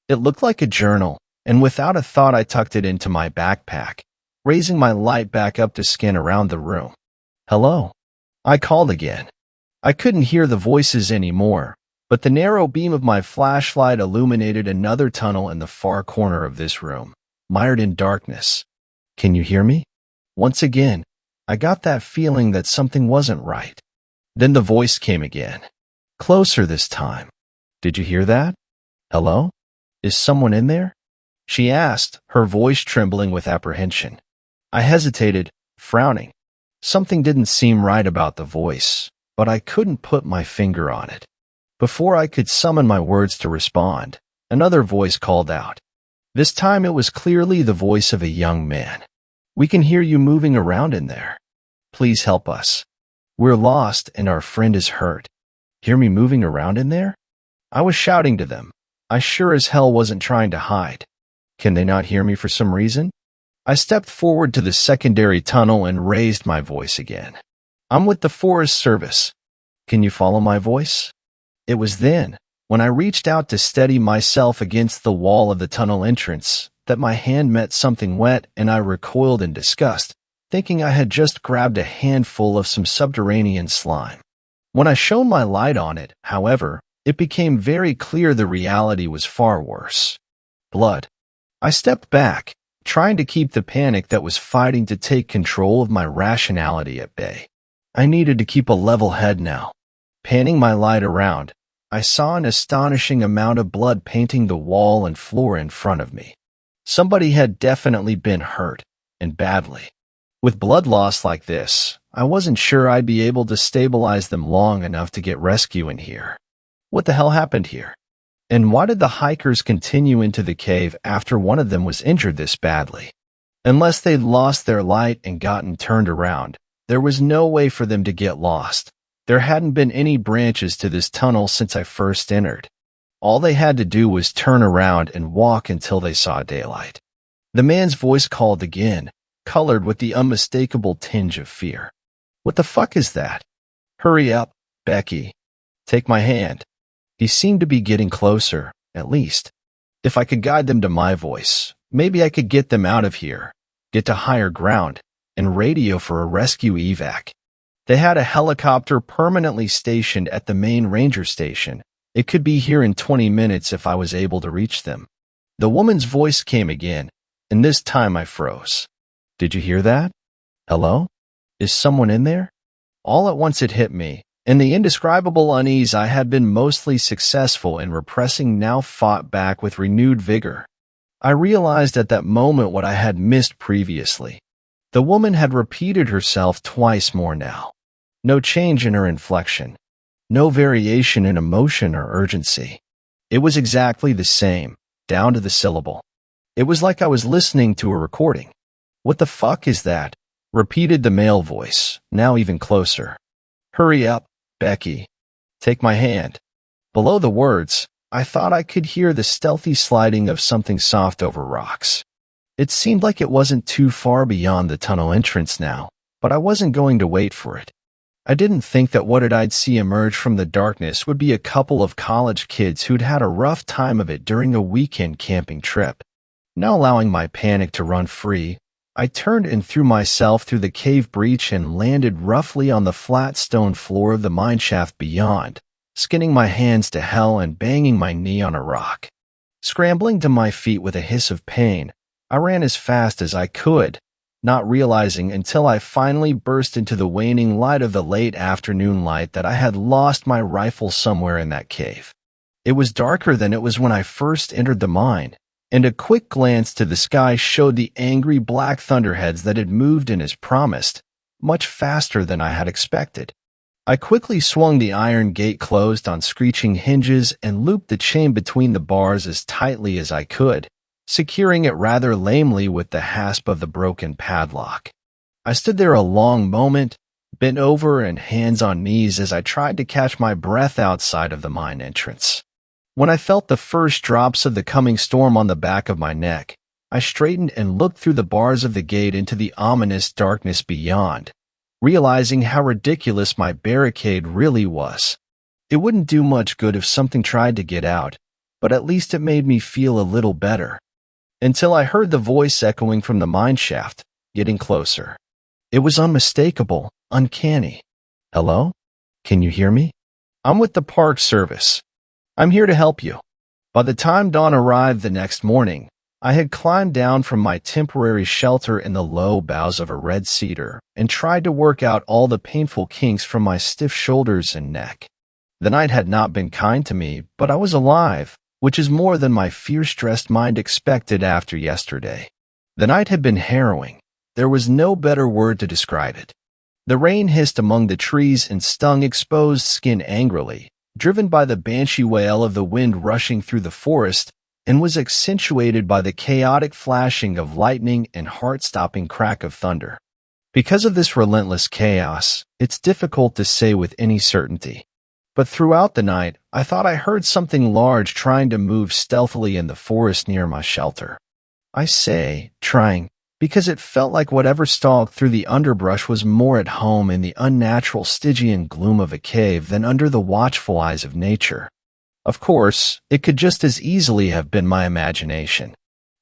Speaker 1: It looked like a journal, and without a thought I tucked it into my backpack, raising my light back up to scan around the room. "Hello," I called again. I couldn't hear the voices anymore, but the narrow beam of my flashlight illuminated another tunnel in the far corner of this room, mired in darkness. Can you hear me? Once again, I got that feeling that something wasn't right. Then the voice came again. Closer this time. Did you hear that? Hello? Is someone in there? She asked, her voice trembling with apprehension. I hesitated, frowning. Something didn't seem right about the voice, but I couldn't put my finger on it. Before I could summon my words to respond, another voice called out. This time it was clearly the voice of a young man. We can hear you moving around in there. Please help us. We're lost and our friend is hurt. Hear me moving around in there? I was shouting to them. I sure as hell wasn't trying to hide. Can they not hear me for some reason? I stepped forward to the secondary tunnel and raised my voice again. I'm with the Forest Service. Can you follow my voice? It was then, when I reached out to steady myself against the wall of the tunnel entrance, that my hand met something wet and I recoiled in disgust, thinking I had just grabbed a handful of some subterranean slime. When I shone my light on it, however, it became very clear the reality was far worse. Blood. I stepped back, trying to keep the panic that was fighting to take control of my rationality at bay. I needed to keep a level head now. Panning my light around, I saw an astonishing amount of blood painting the wall and floor in front of me. Somebody had definitely been hurt, and badly. With blood loss like this, I wasn't sure I'd be able to stabilize them long enough to get rescue in here. What the hell happened here? And why did the hikers continue into the cave after one of them was injured this badly? Unless they'd lost their light and gotten turned around, there was no way for them to get lost. There hadn't been any branches to this tunnel since I first entered. All they had to do was turn around and walk until they saw daylight. The man's voice called again, colored with the unmistakable tinge of fear. What the fuck is that? Hurry up, Becky. Take my hand. He seemed to be getting closer, at least. If I could guide them to my voice, maybe I could get them out of here, get to higher ground, and radio for a rescue evac. They had a helicopter permanently stationed at the main ranger station. It could be here in 20 minutes if I was able to reach them. The woman's voice came again, and this time I froze. Did you hear that? Hello? Is someone in there? All at once it hit me. And the indescribable unease I had been mostly successful in repressing now fought back with renewed vigor. I realized at that moment what I had missed previously. The woman had repeated herself twice more now. No change in her inflection. No variation in emotion or urgency. It was exactly the same, down to the syllable. It was like I was listening to a recording. What the fuck is that? Repeated the male voice, now even closer. Hurry up, Becky. Take my hand. Below the words, I thought I could hear the stealthy sliding of something soft over rocks. It seemed like it wasn't too far beyond the tunnel entrance now, but I wasn't going to wait for it. I didn't think that what I'd see emerge from the darkness would be a couple of college kids who'd had a rough time of it during a weekend camping trip. Now allowing my panic to run free, I turned and threw myself through the cave breach and landed roughly on the flat stone floor of the mineshaft beyond, skinning my hands to hell and banging my knee on a rock. Scrambling to my feet with a hiss of pain, I ran as fast as I could, not realizing until I finally burst into the waning light of the late afternoon light that I had lost my rifle somewhere in that cave. It was darker than it was when I first entered the mine, and a quick glance to the sky showed the angry black thunderheads that had moved in as promised, much faster than I had expected. I quickly swung the iron gate closed on screeching hinges and looped the chain between the bars as tightly as I could, securing it rather lamely with the hasp of the broken padlock. I stood there a long moment, bent over and hands on knees as I tried to catch my breath outside of the mine entrance. When I felt the first drops of the coming storm on the back of my neck, I straightened and looked through the bars of the gate into the ominous darkness beyond, realizing how ridiculous my barricade really was. It wouldn't do much good if something tried to get out, but at least it made me feel a little better. Until I heard the voice echoing from the mine shaft, getting closer. It was unmistakable, uncanny. Hello? Can you hear me? I'm with the Park Service. I'm here to help you. By the time dawn arrived the next morning, I had climbed down from my temporary shelter in the low boughs of a red cedar and tried to work out all the painful kinks from my stiff shoulders and neck. The night had not been kind to me, but I was alive, which is more than my fear-stressed mind expected after yesterday. The night had been harrowing. There was no better word to describe it. The rain hissed among the trees and stung exposed skin angrily, driven by the banshee wail of the wind rushing through the forest, and was accentuated by the chaotic flashing of lightning and heart-stopping crack of thunder. Because of this relentless chaos, it's difficult to say with any certainty. But throughout the night, I thought I heard something large trying to move stealthily in the forest near my shelter. I say, trying, because it felt like whatever stalked through the underbrush was more at home in the unnatural Stygian gloom of a cave than under the watchful eyes of nature. Of course, it could just as easily have been my imagination.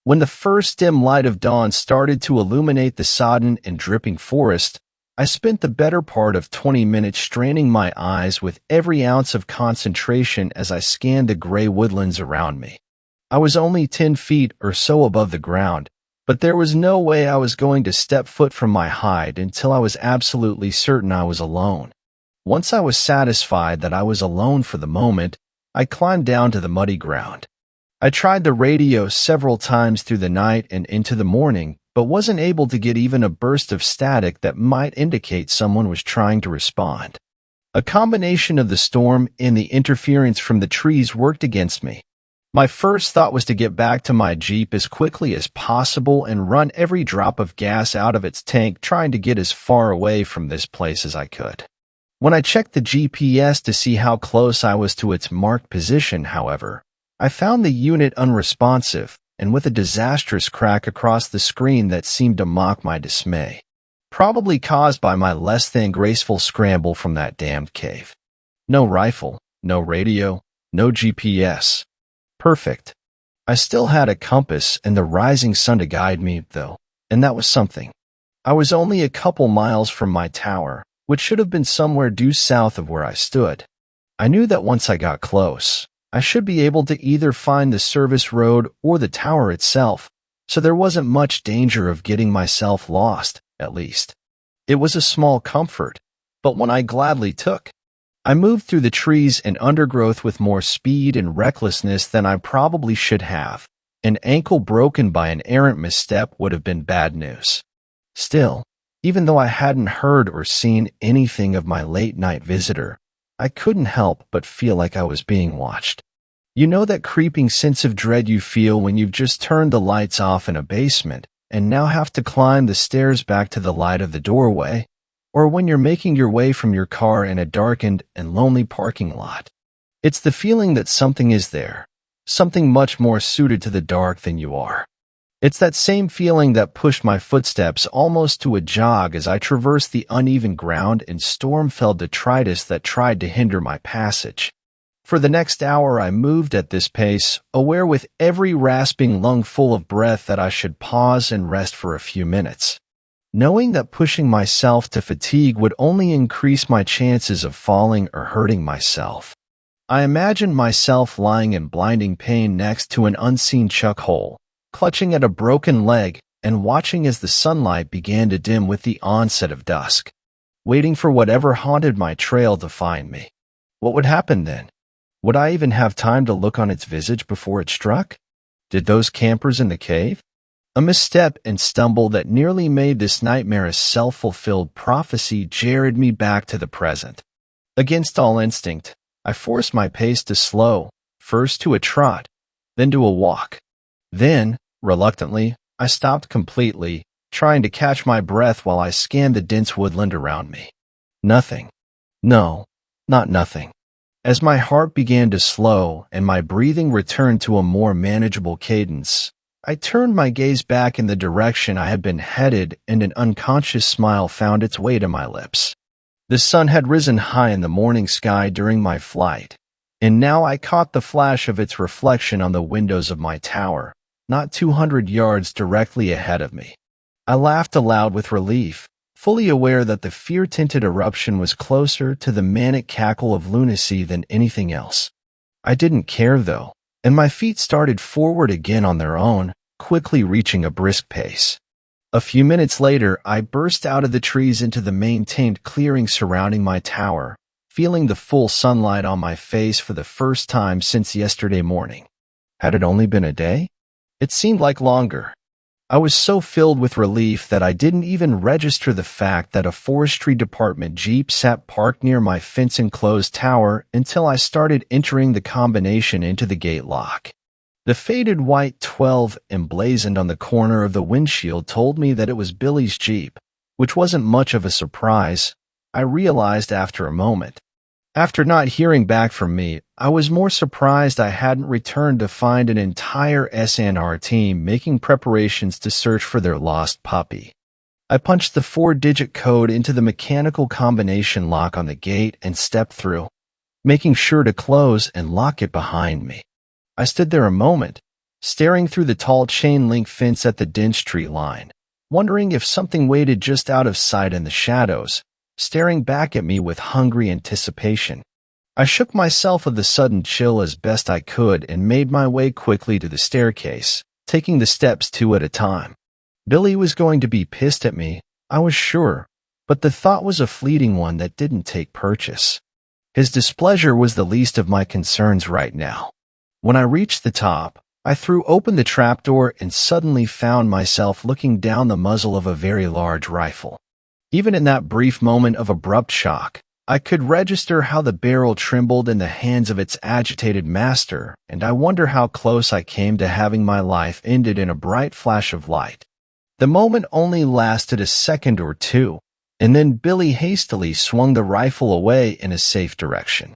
Speaker 1: When the first dim light of dawn started to illuminate the sodden and dripping forest, I spent the better part of 20 minutes straining my eyes with every ounce of concentration as I scanned the gray woodlands around me. I was only 10 feet or so above the ground, but there was no way I was going to step foot from my hide until I was absolutely certain I was alone. Once I was satisfied that I was alone for the moment, I climbed down to the muddy ground. I tried the radio several times through the night and into the morning, but wasn't able to get even a burst of static that might indicate someone was trying to respond. A combination of the storm and the interference from the trees worked against me. My first thought was to get back to my Jeep as quickly as possible and run every drop of gas out of its tank, trying to get as far away from this place as I could. When I checked the GPS to see how close I was to its marked position, however, I found the unit unresponsive and with a disastrous crack across the screen that seemed to mock my dismay, probably caused by my less than graceful scramble from that damned cave. No rifle, no radio, no GPS. Perfect. I still had a compass and the rising sun to guide me, though, and that was something. I was only a couple miles from my tower, which should have been somewhere due south of where I stood. I knew that once I got close, I should be able to either find the service road or the tower itself, so there wasn't much danger of getting myself lost, at least. It was a small comfort, but one I gladly took. I moved through the trees and undergrowth with more speed and recklessness than I probably should have. An ankle broken by an errant misstep would have been bad news. Still, even though I hadn't heard or seen anything of my late-night visitor, I couldn't help but feel like I was being watched. You know that creeping sense of dread you feel when you've just turned the lights off in a basement and now have to climb the stairs back to the light of the doorway, or when you're making your way from your car in a darkened and lonely parking lot. It's the feeling that something is there, something much more suited to the dark than you are. It's that same feeling that pushed my footsteps almost to a jog as I traversed the uneven ground and storm-felled detritus that tried to hinder my passage. For the next hour I moved at this pace, aware with every rasping lungful of breath that I should pause and rest for a few minutes. Knowing that pushing myself to fatigue would only increase my chances of falling or hurting myself. I imagined myself lying in blinding pain next to an unseen chuck hole, clutching at a broken leg and watching as the sunlight began to dim with the onset of dusk, waiting for whatever haunted my trail to find me. What would happen then? Would I even have time to look on its visage before it struck? Did those campers in the cave? A misstep and stumble that nearly made this nightmare a self-fulfilled prophecy jarred me back to the present. Against all instinct, I forced my pace to slow, first to a trot, then to a walk. Then, reluctantly, I stopped completely, trying to catch my breath while I scanned the dense woodland around me. Nothing. No, not nothing. As my heart began to slow and my breathing returned to a more manageable cadence, I turned my gaze back in the direction I had been headed and an unconscious smile found its way to my lips. The sun had risen high in the morning sky during my flight, and now I caught the flash of its reflection on the windows of my tower, not 200 yards directly ahead of me. I laughed aloud with relief, fully aware that the fear-tinted eruption was closer to the manic cackle of lunacy than anything else. I didn't care, though, and my feet started forward again on their own, quickly reaching a brisk pace. A few minutes later, I burst out of the trees into the maintained clearing surrounding my tower, feeling the full sunlight on my face for the first time since yesterday morning. Had it only been a day? It seemed like longer. I was so filled with relief that I didn't even register the fact that a forestry department jeep sat parked near my fence-enclosed tower until I started entering the combination into the gate lock. The faded white 12 emblazoned on the corner of the windshield told me that it was Billy's jeep, which wasn't much of a surprise, I realized after a moment. After not hearing back from me, I was more surprised I hadn't returned to find an entire SNR team making preparations to search for their lost puppy. I punched the 4-digit code into the mechanical combination lock on the gate and stepped through, making sure to close and lock it behind me. I stood there a moment, staring through the tall chain-link fence at the dense tree line, wondering if something waited just out of sight in the shadows, staring back at me with hungry anticipation. I shook myself of the sudden chill as best I could and made my way quickly to the staircase, taking the steps 2 at a time. Billy was going to be pissed at me, I was sure, but the thought was a fleeting one that didn't take purchase. His displeasure was the least of my concerns right now. When I reached the top, I threw open the trapdoor and suddenly found myself looking down the muzzle of a very large rifle. Even in that brief moment of abrupt shock, I could register how the barrel trembled in the hands of its agitated master, and I wonder how close I came to having my life ended in a bright flash of light. The moment only lasted a second or two, and then Billy hastily swung the rifle away in a safe direction.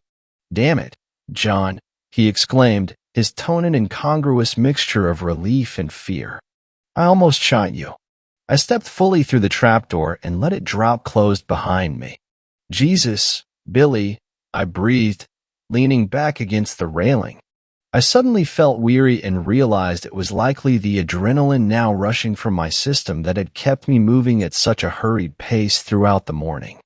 Speaker 1: "Damn it, John," he exclaimed, his tone an incongruous mixture of relief and fear. "I almost shot you." I stepped fully through the trapdoor and let it drop closed behind me. "Jesus, Billy," I breathed, leaning back against the railing. I suddenly felt weary and realized it was likely the adrenaline now rushing from my system that had kept me moving at such a hurried pace throughout the morning.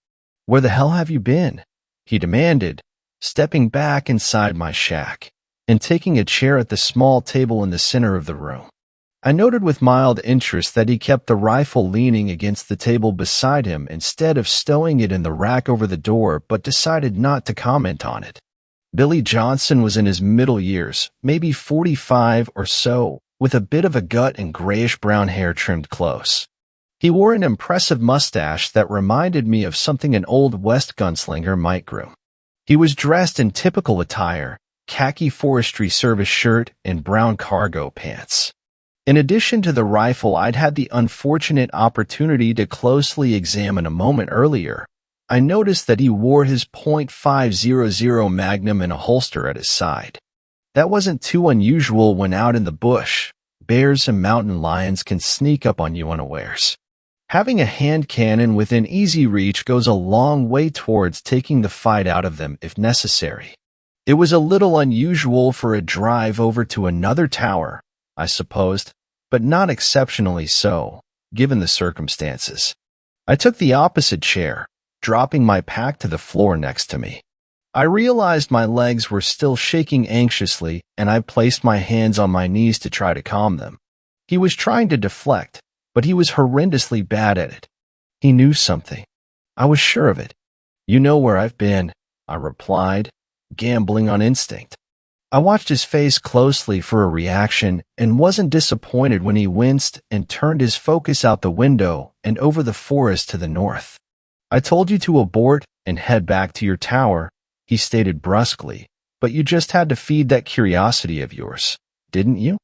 Speaker 1: "Where the hell have you been?" he demanded, stepping back inside my shack and taking a chair at the small table in the center of the room. I noted with mild interest that he kept the rifle leaning against the table beside him instead of stowing it in the rack over the door, but decided not to comment on it. Billy Johnson was in his middle years, maybe 45 or so, with a bit of a gut and grayish-brown hair trimmed close. He wore an impressive mustache that reminded me of something an Old West gunslinger might groom. He was dressed in typical attire, khaki forestry service shirt and brown cargo pants. In addition to the rifle I'd had the unfortunate opportunity to closely examine a moment earlier, I noticed that he wore his .500 Magnum in a holster at his side. That wasn't too unusual when out in the bush. Bears and mountain lions can sneak up on you unawares. Having a hand cannon within easy reach goes a long way towards taking the fight out of them if necessary. It was a little unusual for a drive over to another tower, I supposed, but not exceptionally so, given the circumstances. I took the opposite chair, dropping my pack to the floor next to me. I realized my legs were still shaking anxiously, and I placed my hands on my knees to try to calm them. He was trying to deflect, but he was horrendously bad at it. He knew something. I was sure of it. "You know where I've been," I replied, gambling on instinct. I watched his face closely for a reaction and wasn't disappointed when he winced and turned his focus out the window and over the forest to the north. "I told you to abort and head back to your tower," he stated brusquely, "but you just had to feed that curiosity of yours, didn't you?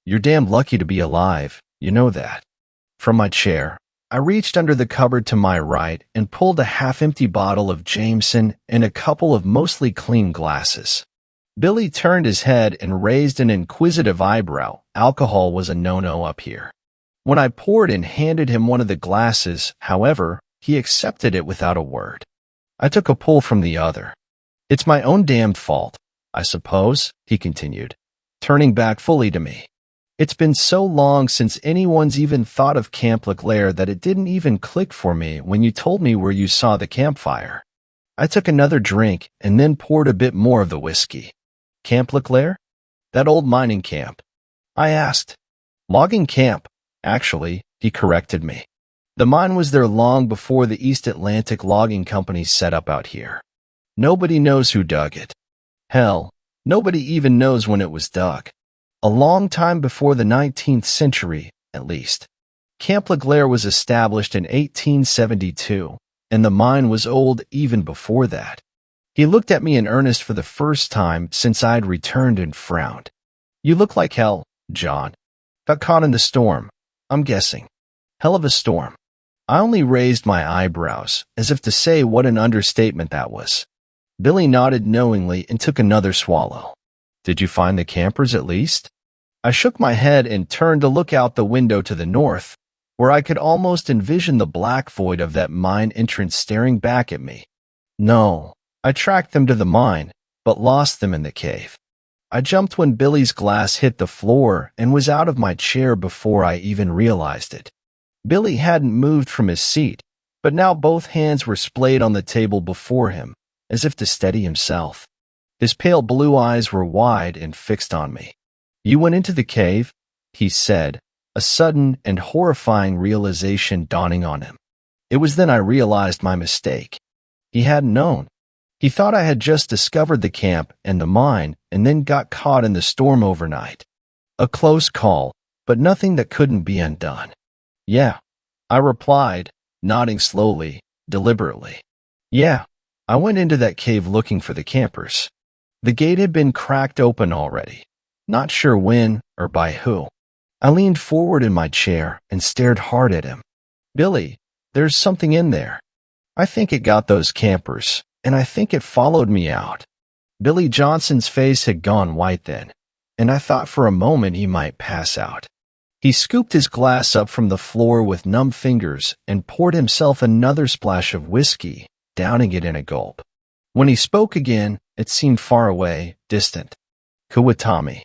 Speaker 1: You're damn lucky to be alive, you know that." From my chair, I reached under the cupboard to my right and pulled a half-empty bottle of Jameson and a couple of mostly clean glasses. Billy turned his head and raised an inquisitive eyebrow. Alcohol was a no-no up here. When I poured and handed him one of the glasses, however, he accepted it without a word. I took a pull from the other. "It's my own damned fault, I suppose," he continued, turning back fully to me. "It's been so long since anyone's even thought of Camp LeClaire that it didn't even click for me when you told me where you saw the campfire." I took another drink and then poured a bit more of the whiskey. "Camp LeClaire? That old mining camp?" I asked. Logging camp, actually, he corrected me. The mine was there long before the East Atlantic logging companies set up out here. Nobody knows who dug it. Hell, nobody even knows when it was dug. A long time before the 19th century, at least. Camp Leglaire was established in 1872, and the mine was old even before that. He looked at me in earnest for the first time since I'd returned and frowned. You look like hell, John. Got caught in the storm, I'm guessing. Hell of a storm. I only raised my eyebrows, as if to say what an understatement that was. Billy nodded knowingly and took another swallow. Did you find the campers at least? I shook my head and turned to look out the window to the north, where I could almost envision the black void of that mine entrance staring back at me. No, I tracked them to the mine, but lost them in the cave. I jumped when Billy's glass hit the floor and was out of my chair before I even realized it. Billy hadn't moved from his seat, but now both hands were splayed on the table before him, as if to steady himself. His pale blue eyes were wide and fixed on me. You went into the cave, he said, a sudden and horrifying realization dawning on him. It was then I realized my mistake. He hadn't known. He thought I had just discovered the camp and the mine and then got caught in the storm overnight. A close call, but nothing that couldn't be undone. Yeah, I replied, nodding slowly, deliberately. Yeah, I went into that cave looking for the campers. The gate had been cracked open already. Not sure when or by who. I leaned forward in my chair and stared hard at him. Billy, there's something in there. I think it got those campers, and I think it followed me out. Billy Johnson's face had gone white then, and I thought for a moment he might pass out. He scooped his glass up from the floor with numb fingers and poured himself another splash of whiskey, downing it in a gulp. When he spoke again, it seemed far away, distant. Kuwatami.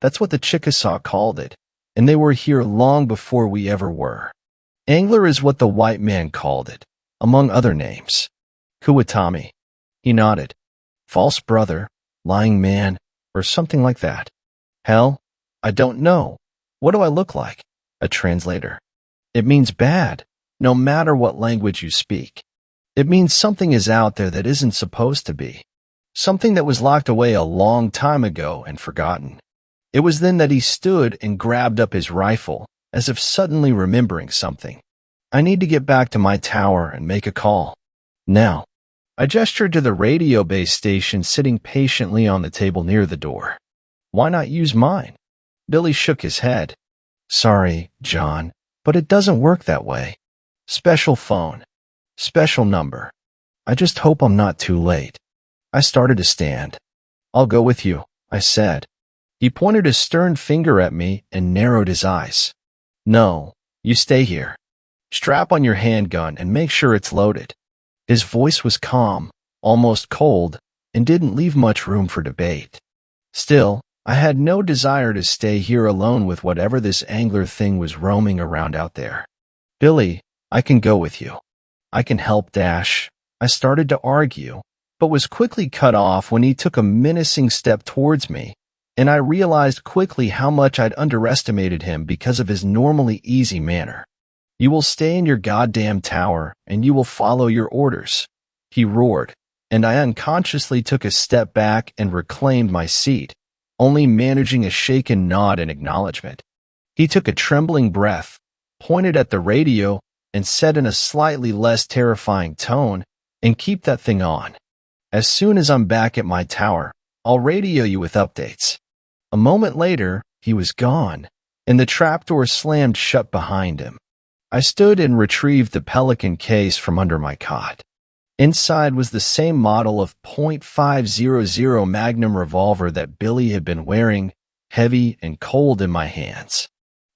Speaker 1: That's what the Chickasaw called it, and they were here long before we ever were. Angler is what the white man called it, among other names. Kuwatami. He nodded. False brother, lying man, or something like that. Hell, I don't know. What do I look like? A translator. It means bad, no matter what language you speak. It means something is out there that isn't supposed to be. Something that was locked away a long time ago and forgotten. It was then that he stood and grabbed up his rifle, as if suddenly remembering something. I need to get back to my tower and make a call. Now. I gestured to the radio base station sitting patiently on the table near the door. Why not use mine? Billy shook his head. Sorry, John, but it doesn't work that way. Special phone. Special number. I just hope I'm not too late. I started to stand. I'll go with you, I said. He pointed a stern finger at me and narrowed his eyes. No, you stay here. Strap on your handgun and make sure it's loaded. His voice was calm, almost cold, and didn't leave much room for debate. Still, I had no desire to stay here alone with whatever this angler thing was roaming around out there. Billy, I can go with you. I can help Dash. I started to argue, but was quickly cut off when he took a menacing step towards me, and I realized quickly how much I'd underestimated him because of his normally easy manner. You will stay in your goddamn tower, and you will follow your orders, he roared, and I unconsciously took a step back and reclaimed my seat, only managing a shaken nod in acknowledgement. He took a trembling breath, pointed at the radio, and said in a slightly less terrifying tone, and keep that thing on. As soon as I'm back at my tower, I'll radio you with updates. A moment later, he was gone, and the trapdoor slammed shut behind him. I stood and retrieved the Pelican case from under my cot. Inside was the same model of .500 Magnum revolver that Billy had been wearing, heavy and cold in my hands.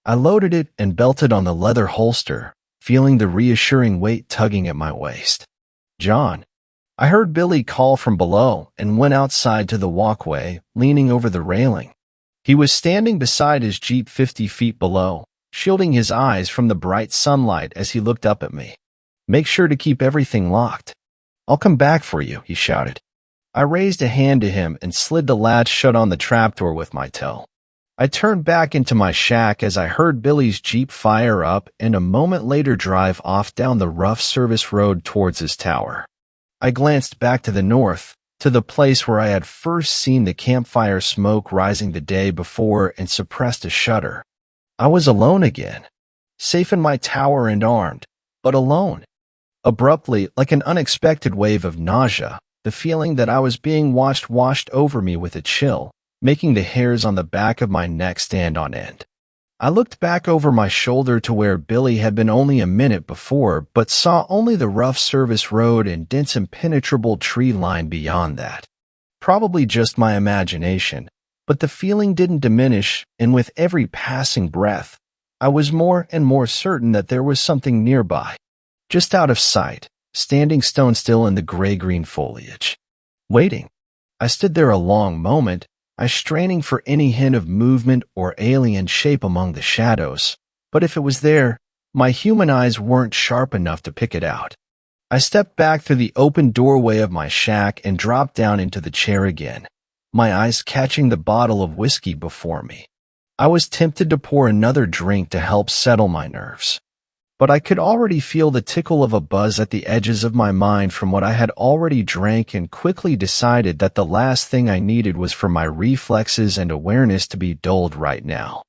Speaker 1: I loaded it and belted on the leather holster, feeling the reassuring weight tugging at my waist. John. I heard Billy call from below and went outside to the walkway, leaning over the railing. He was standing beside his Jeep 50 feet below, shielding his eyes from the bright sunlight as he looked up at me. Make sure to keep everything locked. I'll come back for you, he shouted. I raised a hand to him and slid the latch shut on the trapdoor with my toe. I turned back into my shack as I heard Billy's Jeep fire up and a moment later drive off down the rough service road towards his tower. I glanced back to the north, to the place where I had first seen the campfire smoke rising the day before, and suppressed a shudder. I was alone again, safe in my tower and armed, but alone. Abruptly, like an unexpected wave of nausea, the feeling that I was being watched washed over me with a chill, making the hairs on the back of my neck stand on end. I looked back over my shoulder to where Billy had been only a minute before, but saw only the rough service road and dense impenetrable tree line beyond that. Probably just my imagination, but the feeling didn't diminish, and with every passing breath, I was more and more certain that there was something nearby, just out of sight, standing stone still in the gray-green foliage. Waiting. I stood there a long moment, straining for any hint of movement or alien shape among the shadows, but if it was there, my human eyes weren't sharp enough to pick it out. I stepped back through the open doorway of my shack and dropped down into the chair again, my eyes catching the bottle of whiskey before me. I was tempted to pour another drink to help settle my nerves, but I could already feel the tickle of a buzz at the edges of my mind from what I had already drank, and quickly decided that the last thing I needed was for my reflexes and awareness to be dulled right now.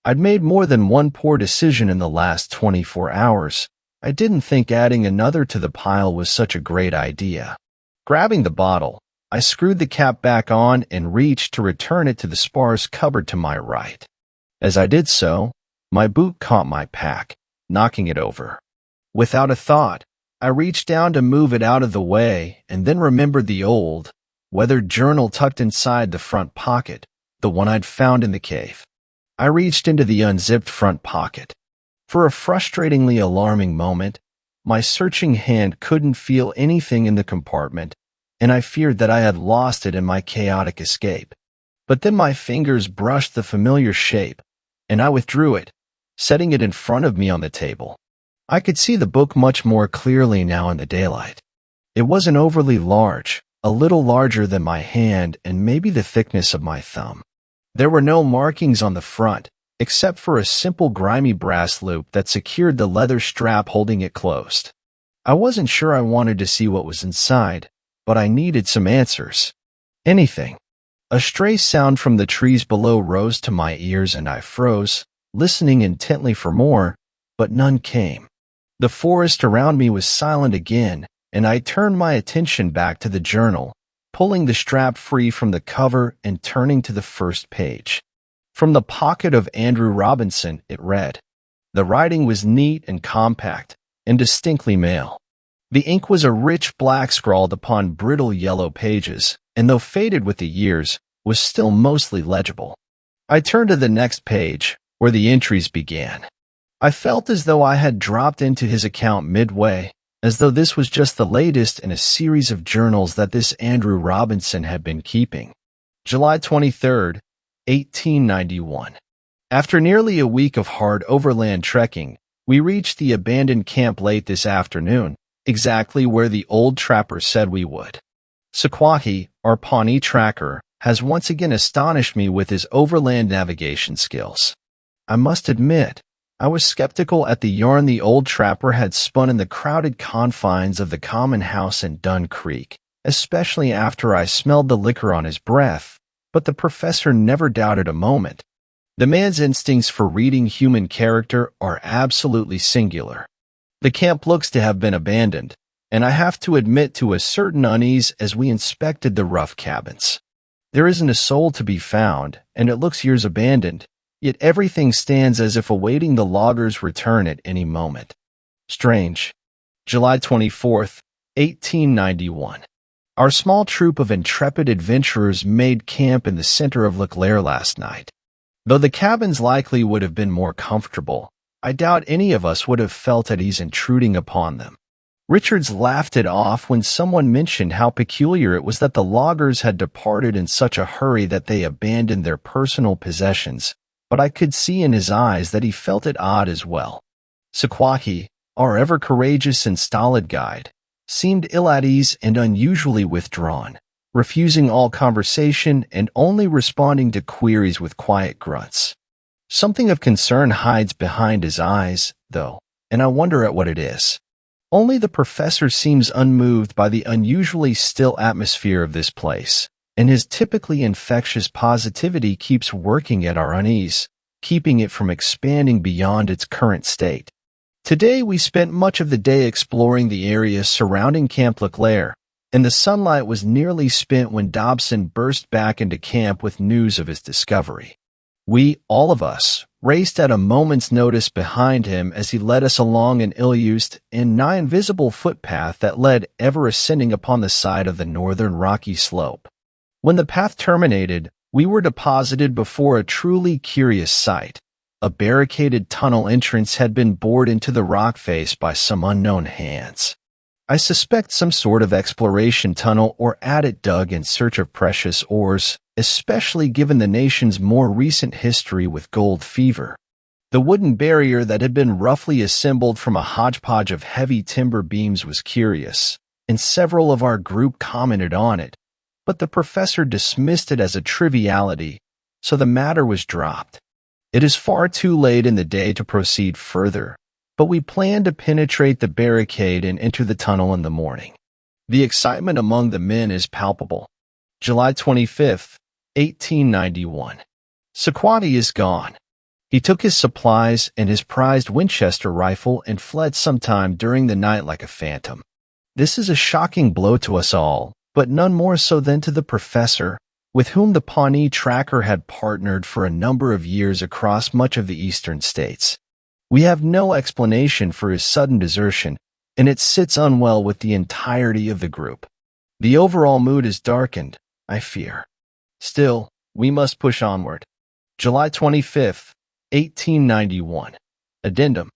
Speaker 1: I'd made more than one poor decision in the last 24 hours. I didn't think adding another to the pile was such a great idea. Grabbing the bottle, I screwed the cap back on and reached to return it to the sparse cupboard to my right. As I did so, my boot caught my pack, knocking it over. Without a thought, I reached down to move it out of the way and then remembered the old, weathered journal tucked inside the front pocket, the one I'd found in the cave. I reached into the unzipped front pocket. For a frustratingly alarming moment, my searching hand couldn't feel anything in the compartment, and I feared that I had lost it in my chaotic escape. But then my fingers brushed the familiar shape, and I withdrew it, setting it in front of me on the table. I could see the book much more clearly now in the daylight. It wasn't overly large, a little larger than my hand and maybe the thickness of my thumb. There were no markings on the front, except for a simple grimy brass loop that secured the leather strap holding it closed. I wasn't sure I wanted to see what was inside, but I needed some answers. Anything. A stray sound from the trees below rose to my ears and I froze, listening intently for more, but none came. The forest around me was silent again, and I turned my attention back to the journal, pulling the strap free from the cover and turning to the first page. From the pocket of Andrew Robinson, it read. The writing was neat and compact, and distinctly male. The ink was a rich black scrawled upon brittle yellow pages, and though faded with the years, was still mostly legible. I turned to the next page, where the entries began. I felt as though I had dropped into his account midway, as though this was just the latest in a series of journals that this Andrew Robinson had been keeping. July 23rd, 1891. After nearly a week of hard overland trekking, we reached the abandoned camp late this afternoon, exactly where the old trapper said we would. Sequahi, our Pawnee tracker, has once again astonished me with his overland navigation skills. I must admit, I was skeptical at the yarn the old trapper had spun in the crowded confines of the common house in Dunn Creek, especially after I smelled the liquor on his breath, but the professor never doubted a moment. The man's instincts for reading human character are absolutely singular. The camp looks to have been abandoned, and I have to admit to a certain unease as we inspected the rough cabins. There isn't a soul to be found, and it looks years abandoned, yet everything stands as if awaiting the loggers' return at any moment. Strange. July 24th, 1891. Our small troop of intrepid adventurers made camp in the center of Leclerc last night. Though the cabins likely would have been more comfortable, I doubt any of us would have felt at ease intruding upon them. Richards laughed it off when someone mentioned how peculiar it was that the loggers had departed in such a hurry that they abandoned their personal possessions, but I could see in his eyes that he felt it odd as well. Sequahi, our ever-courageous and stolid guide, seemed ill at ease and unusually withdrawn, refusing all conversation and only responding to queries with quiet grunts. Something of concern hides behind his eyes, though, and I wonder at what it is. Only the professor seems unmoved by the unusually still atmosphere of this place, and his typically infectious positivity keeps working at our unease, keeping it from expanding beyond its current state. Today we spent much of the day exploring the area surrounding Camp Leclerc, and the sunlight was nearly spent when Dobson burst back into camp with news of his discovery. We, all of us, raced at a moment's notice behind him as he led us along an ill-used and nigh invisible footpath that led ever ascending upon the side of the northern rocky slope. When the path terminated, we were deposited before a truly curious sight. A barricaded tunnel entrance had been bored into the rock face by some unknown hands. I suspect some sort of exploration tunnel or adit dug in search of precious ores, especially given the nation's more recent history with gold fever. The wooden barrier that had been roughly assembled from a hodgepodge of heavy timber beams was curious, and several of our group commented on it, but the professor dismissed it as a triviality, so the matter was dropped. It is far too late in the day to proceed further, but we plan to penetrate the barricade and enter the tunnel in the morning. The excitement among the men is palpable. July 25th, 1891. Sequati is gone. He took his supplies and his prized Winchester rifle and fled sometime during the night like a phantom. This is a shocking blow to us all, but none more so than to the professor, with whom the Pawnee tracker had partnered for a number of years across much of the eastern states. We have no explanation for his sudden desertion, and it sits unwell with the entirety of the group. The overall mood is darkened, I fear. Still, we must push onward. July 25th, 1891. Addendum.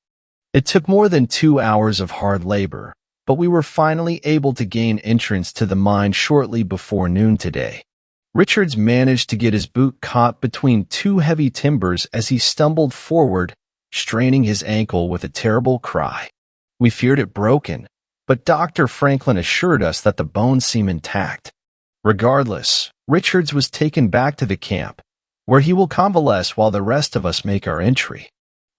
Speaker 1: It took more than 2 hours of hard labor, but we were finally able to gain entrance to the mine shortly before noon today. Richards managed to get his boot caught between two heavy timbers as he stumbled forward, straining his ankle with a terrible cry. We feared it broken, but Dr. Franklin assured us that the bones seem intact. Regardless, Richards was taken back to the camp, where he will convalesce while the rest of us make our entry.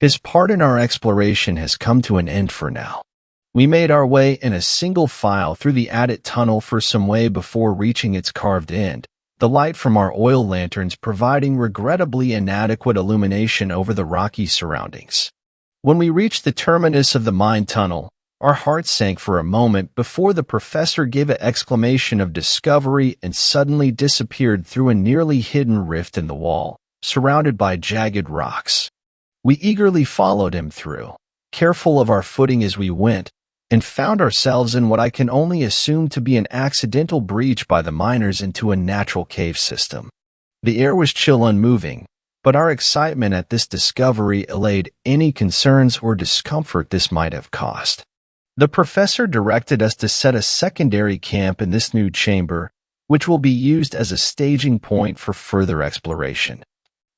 Speaker 1: His part in our exploration has come to an end for now. We made our way in a single file through the adit tunnel for some way before reaching its carved end, the light from our oil lanterns providing regrettably inadequate illumination over the rocky surroundings. When we reached the terminus of the mine tunnel, our hearts sank for a moment before the professor gave an exclamation of discovery and suddenly disappeared through a nearly hidden rift in the wall, surrounded by jagged rocks. We eagerly followed him through, careful of our footing as we went, and found ourselves in what I can only assume to be an accidental breach by the miners into a natural cave system. The air was chill, unmoving, but our excitement at this discovery allayed any concerns or discomfort this might have caused. The professor directed us to set a secondary camp in this new chamber, which will be used as a staging point for further exploration.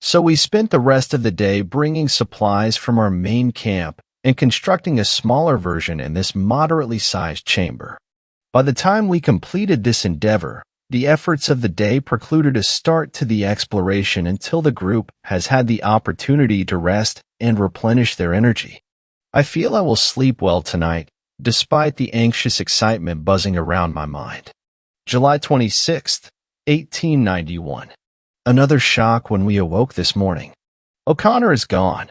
Speaker 1: So we spent the rest of the day bringing supplies from our main camp and constructing a smaller version in this moderately sized chamber. By the time we completed this endeavor, the efforts of the day precluded a start to the exploration until the group has had the opportunity to rest and replenish their energy. I feel I will sleep well tonight, despite the anxious excitement buzzing around my mind. July 26th, 1891. Another shock when we awoke this morning. O'Connor is gone.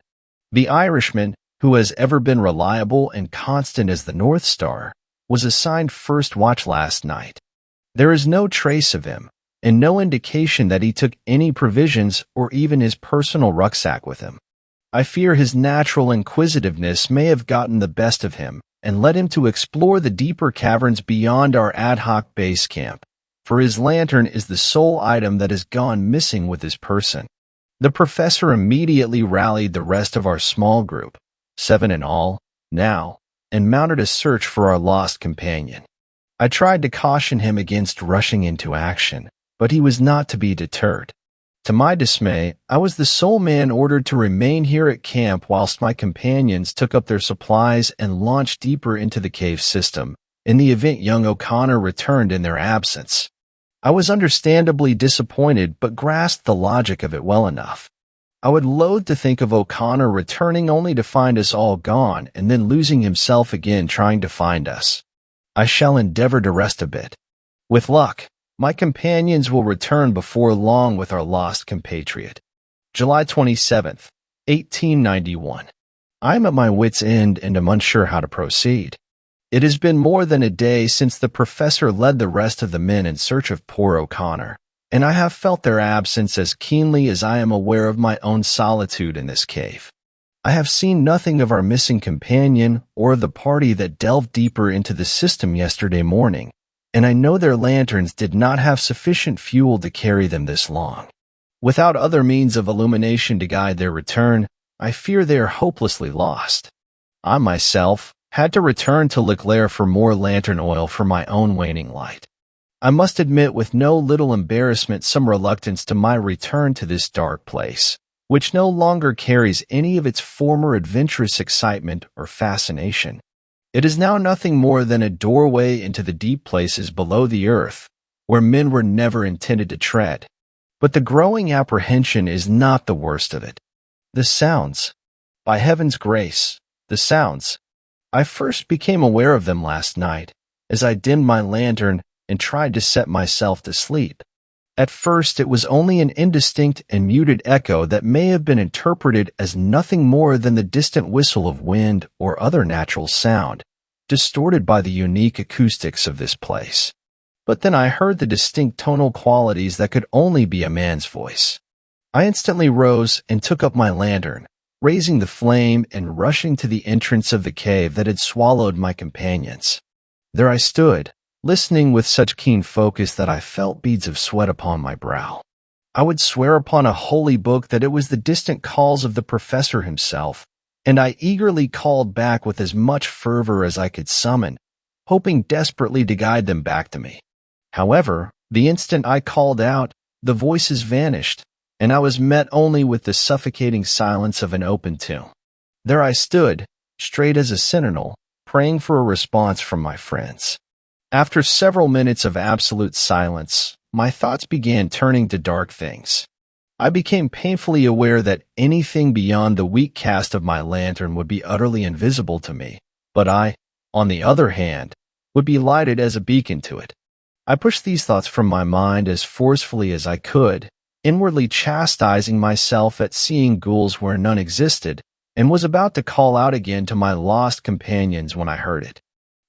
Speaker 1: The Irishman, who has ever been reliable and constant as the North Star, was assigned first watch last night. There is no trace of him, and no indication that he took any provisions or even his personal rucksack with him. I fear his natural inquisitiveness may have gotten the best of him and led him to explore the deeper caverns beyond our ad hoc base camp, for his lantern is the sole item that has gone missing with his person. The professor immediately rallied the rest of our small group, 7 in all, now, and mounted a search for our lost companion. I tried to caution him against rushing into action, but he was not to be deterred. To my dismay, I was the sole man ordered to remain here at camp whilst my companions took up their supplies and launched deeper into the cave system, in the event young O'Connor returned in their absence. I was understandably disappointed but grasped the logic of it well enough. I would loathe to think of O'Connor returning only to find us all gone and then losing himself again trying to find us. I shall endeavor to rest a bit. With luck, my companions will return before long with our lost compatriot. July 27th, 1891. I am at my wit's end and am unsure how to proceed. It has been more than a day since the professor led the rest of the men in search of poor O'Connor, and I have felt their absence as keenly as I am aware of my own solitude in this cave. I have seen nothing of our missing companion or of the party that delved deeper into the system yesterday morning, and I know their lanterns did not have sufficient fuel to carry them this long. Without other means of illumination to guide their return, I fear they are hopelessly lost. I myself had to return to Leclerc for more lantern oil for my own waning light. I must admit with no little embarrassment some reluctance to my return to this dark place, which no longer carries any of its former adventurous excitement or fascination. It is now nothing more than a doorway into the deep places below the earth, where men were never intended to tread. But the growing apprehension is not the worst of it. The sounds. By heaven's grace, the sounds. I first became aware of them last night, as I dimmed my lantern and tried to set myself to sleep. At first it was only an indistinct and muted echo that may have been interpreted as nothing more than the distant whistle of wind or other natural sound, distorted by the unique acoustics of this place. But then I heard the distinct tonal qualities that could only be a man's voice. I instantly rose and took up my lantern, raising the flame and rushing to the entrance of the cave that had swallowed my companions. There I stood, listening with such keen focus that I felt beads of sweat upon my brow. I would swear upon a holy book that it was the distant calls of the professor himself, and I eagerly called back with as much fervor as I could summon, hoping desperately to guide them back to me. However, the instant I called out, the voices vanished, and I was met only with the suffocating silence of an open tomb. There I stood, straight as a sentinel, praying for a response from my friends. After several minutes of absolute silence, my thoughts began turning to dark things. I became painfully aware that anything beyond the weak cast of my lantern would be utterly invisible to me, but I, on the other hand, would be lighted as a beacon to it. I pushed these thoughts from my mind as forcefully as I could, inwardly chastising myself at seeing ghouls where none existed, and was about to call out again to my lost companions when I heard it.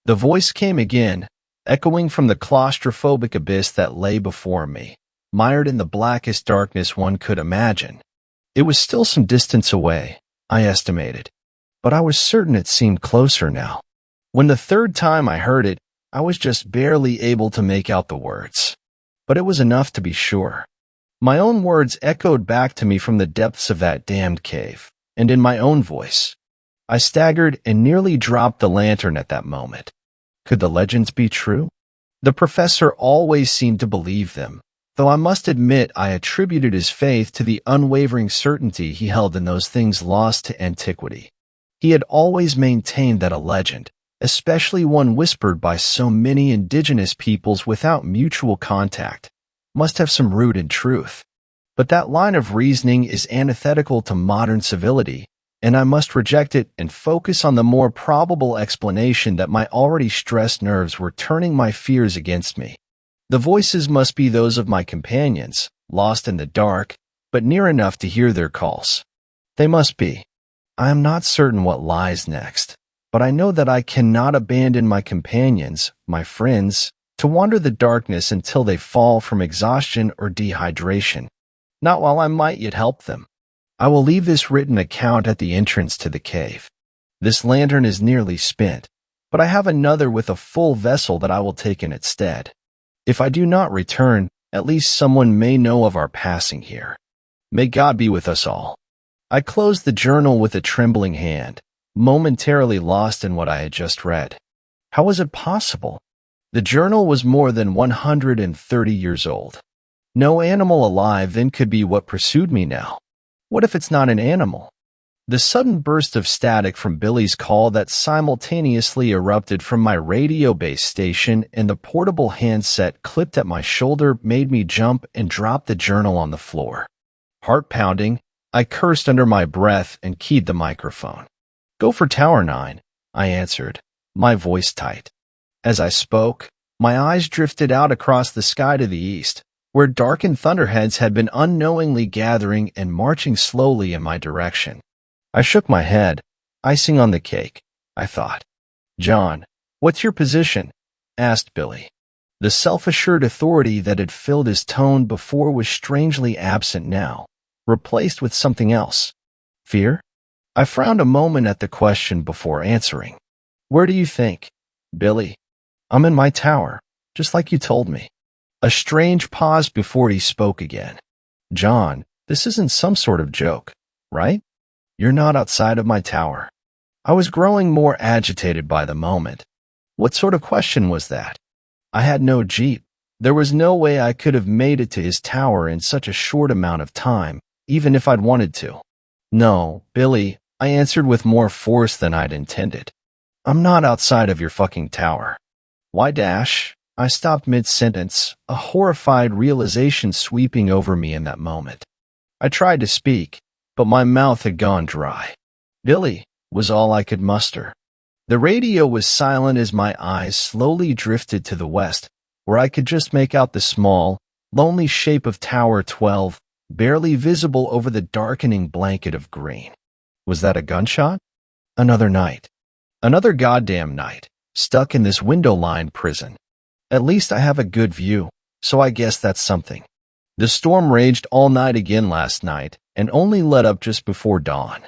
Speaker 1: The voice came again, echoing from the claustrophobic abyss that lay before me, mired in the blackest darkness one could imagine. It was still some distance away, I estimated, but I was certain it seemed closer now. When the third time I heard it, I was just barely able to make out the words. But it was enough to be sure. My own words echoed back to me from the depths of that damned cave, and in my own voice. I staggered and nearly dropped the lantern at that moment. Could the legends be true? The professor always seemed to believe them, though I must admit I attributed his faith to the unwavering certainty he held in those things lost to antiquity. He had always maintained that a legend, especially one whispered by so many indigenous peoples without mutual contact, must have some root in truth. But that line of reasoning is antithetical to modern civility, and I must reject it and focus on the more probable explanation that my already stressed nerves were turning my fears against me. The voices must be those of my companions, lost in the dark, but near enough to hear their calls. They must be. I am not certain what lies next, but I know that I cannot abandon my companions, my friends, to wander the darkness until they fall from exhaustion or dehydration, not while I might yet help them. I will leave this written account at the entrance to the cave. This lantern is nearly spent, but I have another with a full vessel that I will take in its stead. If I do not return, at least someone may know of our passing here. May God be with us all. I closed the journal with a trembling hand, momentarily lost in what I had just read. How was it possible? The journal was more than 130 years old. No animal alive then could be what pursued me now. What if it's not an animal? The sudden burst of static from Billy's call that simultaneously erupted from my radio base station and the portable handset clipped at my shoulder made me jump and drop the journal on the floor. Heart pounding, I cursed under my breath and keyed the microphone. "Go for Tower 9, I answered, my voice tight. As I spoke, my eyes drifted out across the sky to the east, where darkened thunderheads had been unknowingly gathering and marching slowly in my direction. I shook my head. Icing on the cake, I thought. "John, what's your position?" asked Billy. The self-assured authority that had filled his tone before was strangely absent now, replaced with something else. Fear? I frowned a moment at the question before answering. "Where do you think?" "Billy, I'm in my tower, just like you told me." A strange pause before he spoke again. "John, this isn't some sort of joke, right? You're not outside of my tower." I was growing more agitated by the moment. What sort of question was that? I had no Jeep. There was no way I could have made it to his tower in such a short amount of time, even if I'd wanted to. "No, Billy," I answered with more force than I'd intended. "I'm not outside of your fucking tower." "Why dash?" I stopped mid-sentence, a horrified realization sweeping over me in that moment. I tried to speak, but my mouth had gone dry. "Billy," was all I could muster. The radio was silent as my eyes slowly drifted to the west, where I could just make out the small, lonely shape of Tower 12, barely visible over the darkening blanket of green. Was that a gunshot? Another night. Another goddamn night, stuck in this window-lined prison. At least I have a good view, so I guess that's something. The storm raged all night again last night, and only let up just before dawn.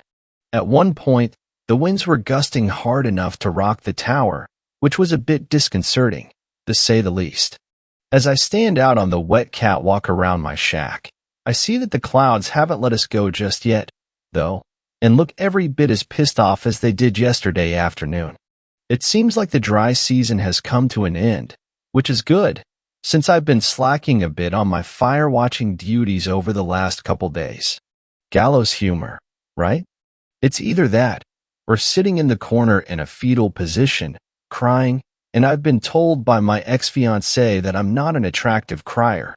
Speaker 1: At one point, the winds were gusting hard enough to rock the tower, which was a bit disconcerting, to say the least. As I stand out on the wet catwalk around my shack, I see that the clouds haven't let us go just yet, though, and look every bit as pissed off as they did yesterday afternoon. It seems like the dry season has come to an end, which is good, since I've been slacking a bit on my fire-watching duties over the last couple days. Gallows humor, right? It's either that, or sitting in the corner in a fetal position, crying, and I've been told by my ex-fiancée that I'm not an attractive crier.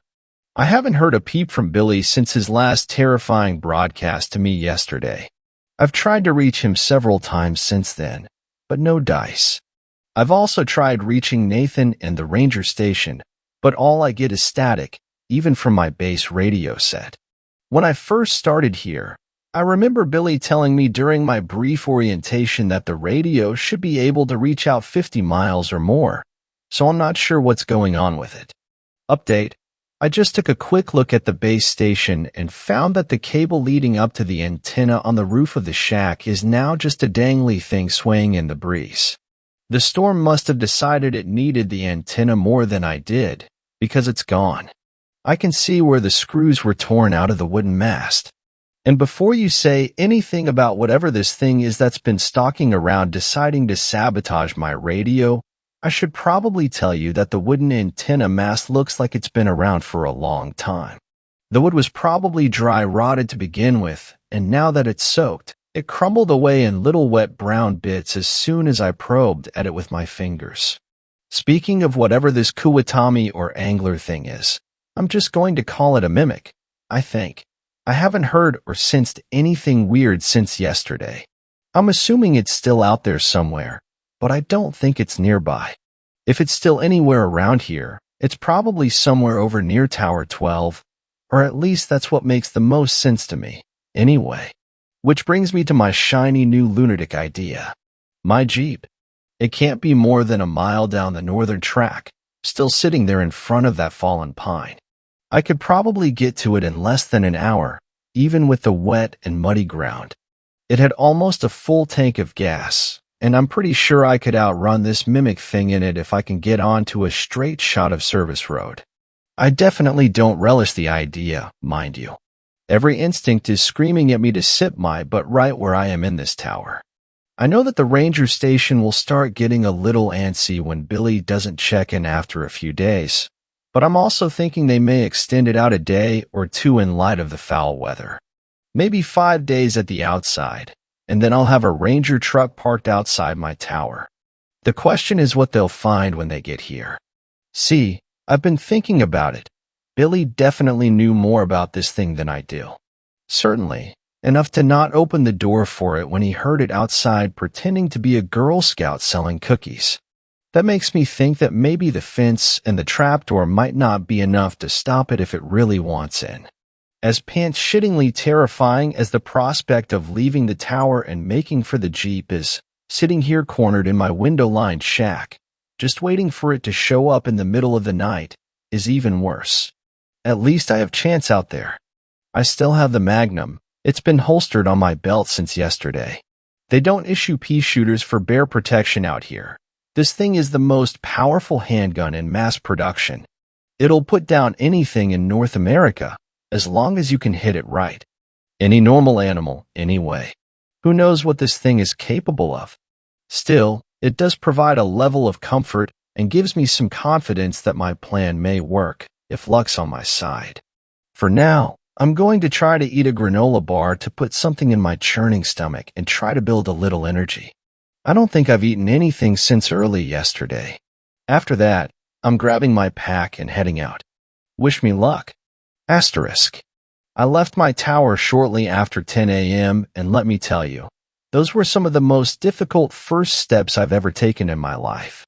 Speaker 1: I haven't heard a peep from Billy since his last terrifying broadcast to me yesterday. I've tried to reach him several times since then, but no dice. I've also tried reaching Nathan and the ranger station, but all I get is static, even from my base radio set. When I first started here, I remember Billy telling me during my brief orientation that the radio should be able to reach out 50 miles or more, so I'm not sure what's going on with it. Update: I just took a quick look at the base station and found that the cable leading up to the antenna on the roof of the shack is now just a dangly thing swaying in the breeze. The storm must have decided it needed the antenna more than I did, because it's gone. I can see where the screws were torn out of the wooden mast. And before you say anything about whatever this thing is that's been stalking around deciding to sabotage my radio, I should probably tell you that the wooden antenna mast looks like it's been around for a long time. The wood was probably dry rotted to begin with, and now that it's soaked, it crumbled away in little wet brown bits as soon as I probed at it with my fingers. Speaking of whatever this Kuwatami or angler thing is, I'm just going to call it a mimic, I think. I haven't heard or sensed anything weird since yesterday. I'm assuming it's still out there somewhere, but I don't think it's nearby. If it's still anywhere around here, it's probably somewhere over near Tower 12, or at least that's what makes the most sense to me, anyway. Which brings me to my shiny new lunatic idea. My Jeep. It can't be more than a mile down the northern track, still sitting there in front of that fallen pine. I could probably get to it in less than an hour, even with the wet and muddy ground. It had almost a full tank of gas, and I'm pretty sure I could outrun this mimic thing in it if I can get onto a straight shot of service road. I definitely don't relish the idea, mind you. Every instinct is screaming at me to sit my butt right where I am in this tower. I know that the ranger station will start getting a little antsy when Billy doesn't check in after a few days, but I'm also thinking they may extend it out a day or two in light of the foul weather. Maybe 5 days at the outside, and then I'll have a ranger truck parked outside my tower. The question is what they'll find when they get here. See, I've been thinking about it. Billy definitely knew more about this thing than I do. Certainly, enough to not open the door for it when he heard it outside pretending to be a Girl Scout selling cookies. That makes me think that maybe the fence and the trapdoor might not be enough to stop it if it really wants in. As pants-shittingly terrifying as the prospect of leaving the tower and making for the Jeep is, sitting here cornered in my window-lined shack, just waiting for it to show up in the middle of the night, is even worse. At least I have chance out there. I still have the Magnum. It's been holstered on my belt since yesterday. They don't issue pea shooters for bear protection out here. This thing is the most powerful handgun in mass production. It'll put down anything in North America, as long as you can hit it right. Any normal animal, anyway. Who knows what this thing is capable of? Still, it does provide a level of comfort and gives me some confidence that my plan may work, if luck's on my side. For now, I'm going to try to eat a granola bar to put something in my churning stomach and try to build a little energy. I don't think I've eaten anything since early yesterday. After that, I'm grabbing my pack and heading out. Wish me luck. Asterisk. I left my tower shortly after 10 a.m., and let me tell you, those were some of the most difficult first steps I've ever taken in my life.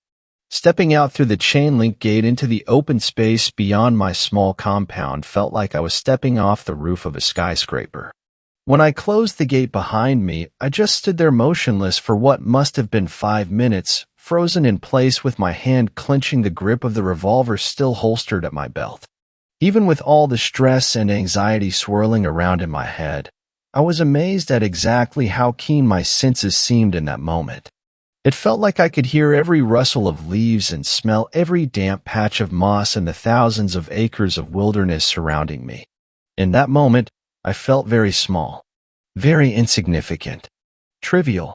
Speaker 1: Stepping out through the chain-link gate into the open space beyond my small compound felt like I was stepping off the roof of a skyscraper. When I closed the gate behind me, I just stood there motionless for what must have been 5 minutes, frozen in place with my hand clenching the grip of the revolver still holstered at my belt. Even with all the stress and anxiety swirling around in my head, I was amazed at exactly how keen my senses seemed in that moment. It felt like I could hear every rustle of leaves and smell every damp patch of moss in the thousands of acres of wilderness surrounding me. In that moment, I felt very small, very insignificant, trivial.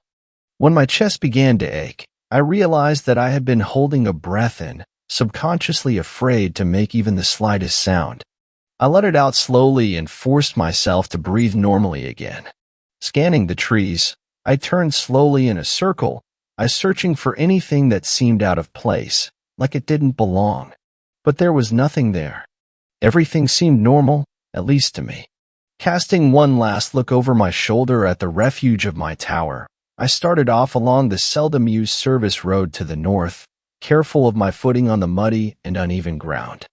Speaker 1: When my chest began to ache, I realized that I had been holding a breath in, subconsciously afraid to make even the slightest sound. I let it out slowly and forced myself to breathe normally again. Scanning the trees, I turned slowly in a circle, searching for anything that seemed out of place, like it didn't belong. But there was nothing there. Everything seemed normal, at least to me. Casting one last look over my shoulder at the refuge of my tower, I started off along the seldom-used service road to the north, careful of my footing on the muddy and uneven ground.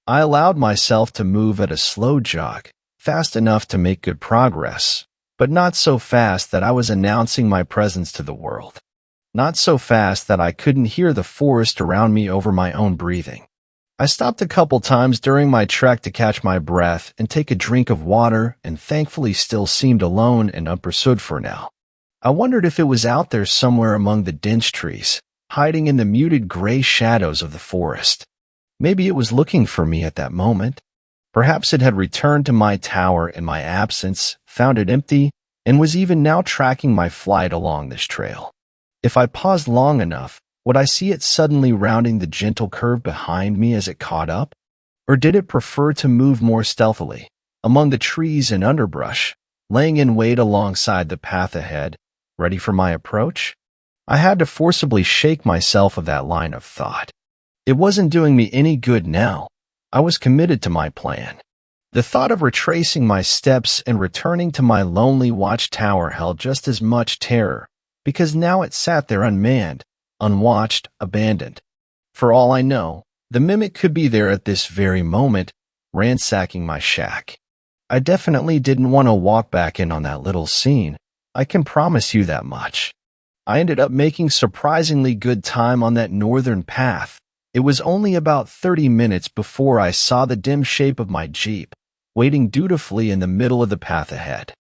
Speaker 1: I allowed myself to move at a slow jog, fast enough to make good progress, but not so fast that I was announcing my presence to the world. Not so fast that I couldn't hear the forest around me over my own breathing. I stopped a couple times during my trek to catch my breath and take a drink of water, and thankfully still seemed alone and unpursued for now. I wondered if it was out there somewhere among the dense trees, hiding in the muted gray shadows of the forest. Maybe it was looking for me at that moment. Perhaps it had returned to my tower in my absence, found it empty, and was even now tracking my flight along this trail. If I paused long enough, would I see it suddenly rounding the gentle curve behind me as it caught up? Or did it prefer to move more stealthily, among the trees and underbrush, laying in wait alongside the path ahead, ready for my approach? I had to forcibly shake myself of that line of thought. It wasn't doing me any good now. I was committed to my plan. The thought of retracing my steps and returning to my lonely watchtower held just as much terror, because now it sat there unmanned, unwatched, abandoned. For all I know, the mimic could be there at this very moment, ransacking my shack. I definitely didn't want to walk back in on that little scene. I can promise you that much. I ended up making surprisingly good time on that northern path. It was only about 30 minutes before I saw the dim shape of my Jeep, waiting dutifully in the middle of the path ahead.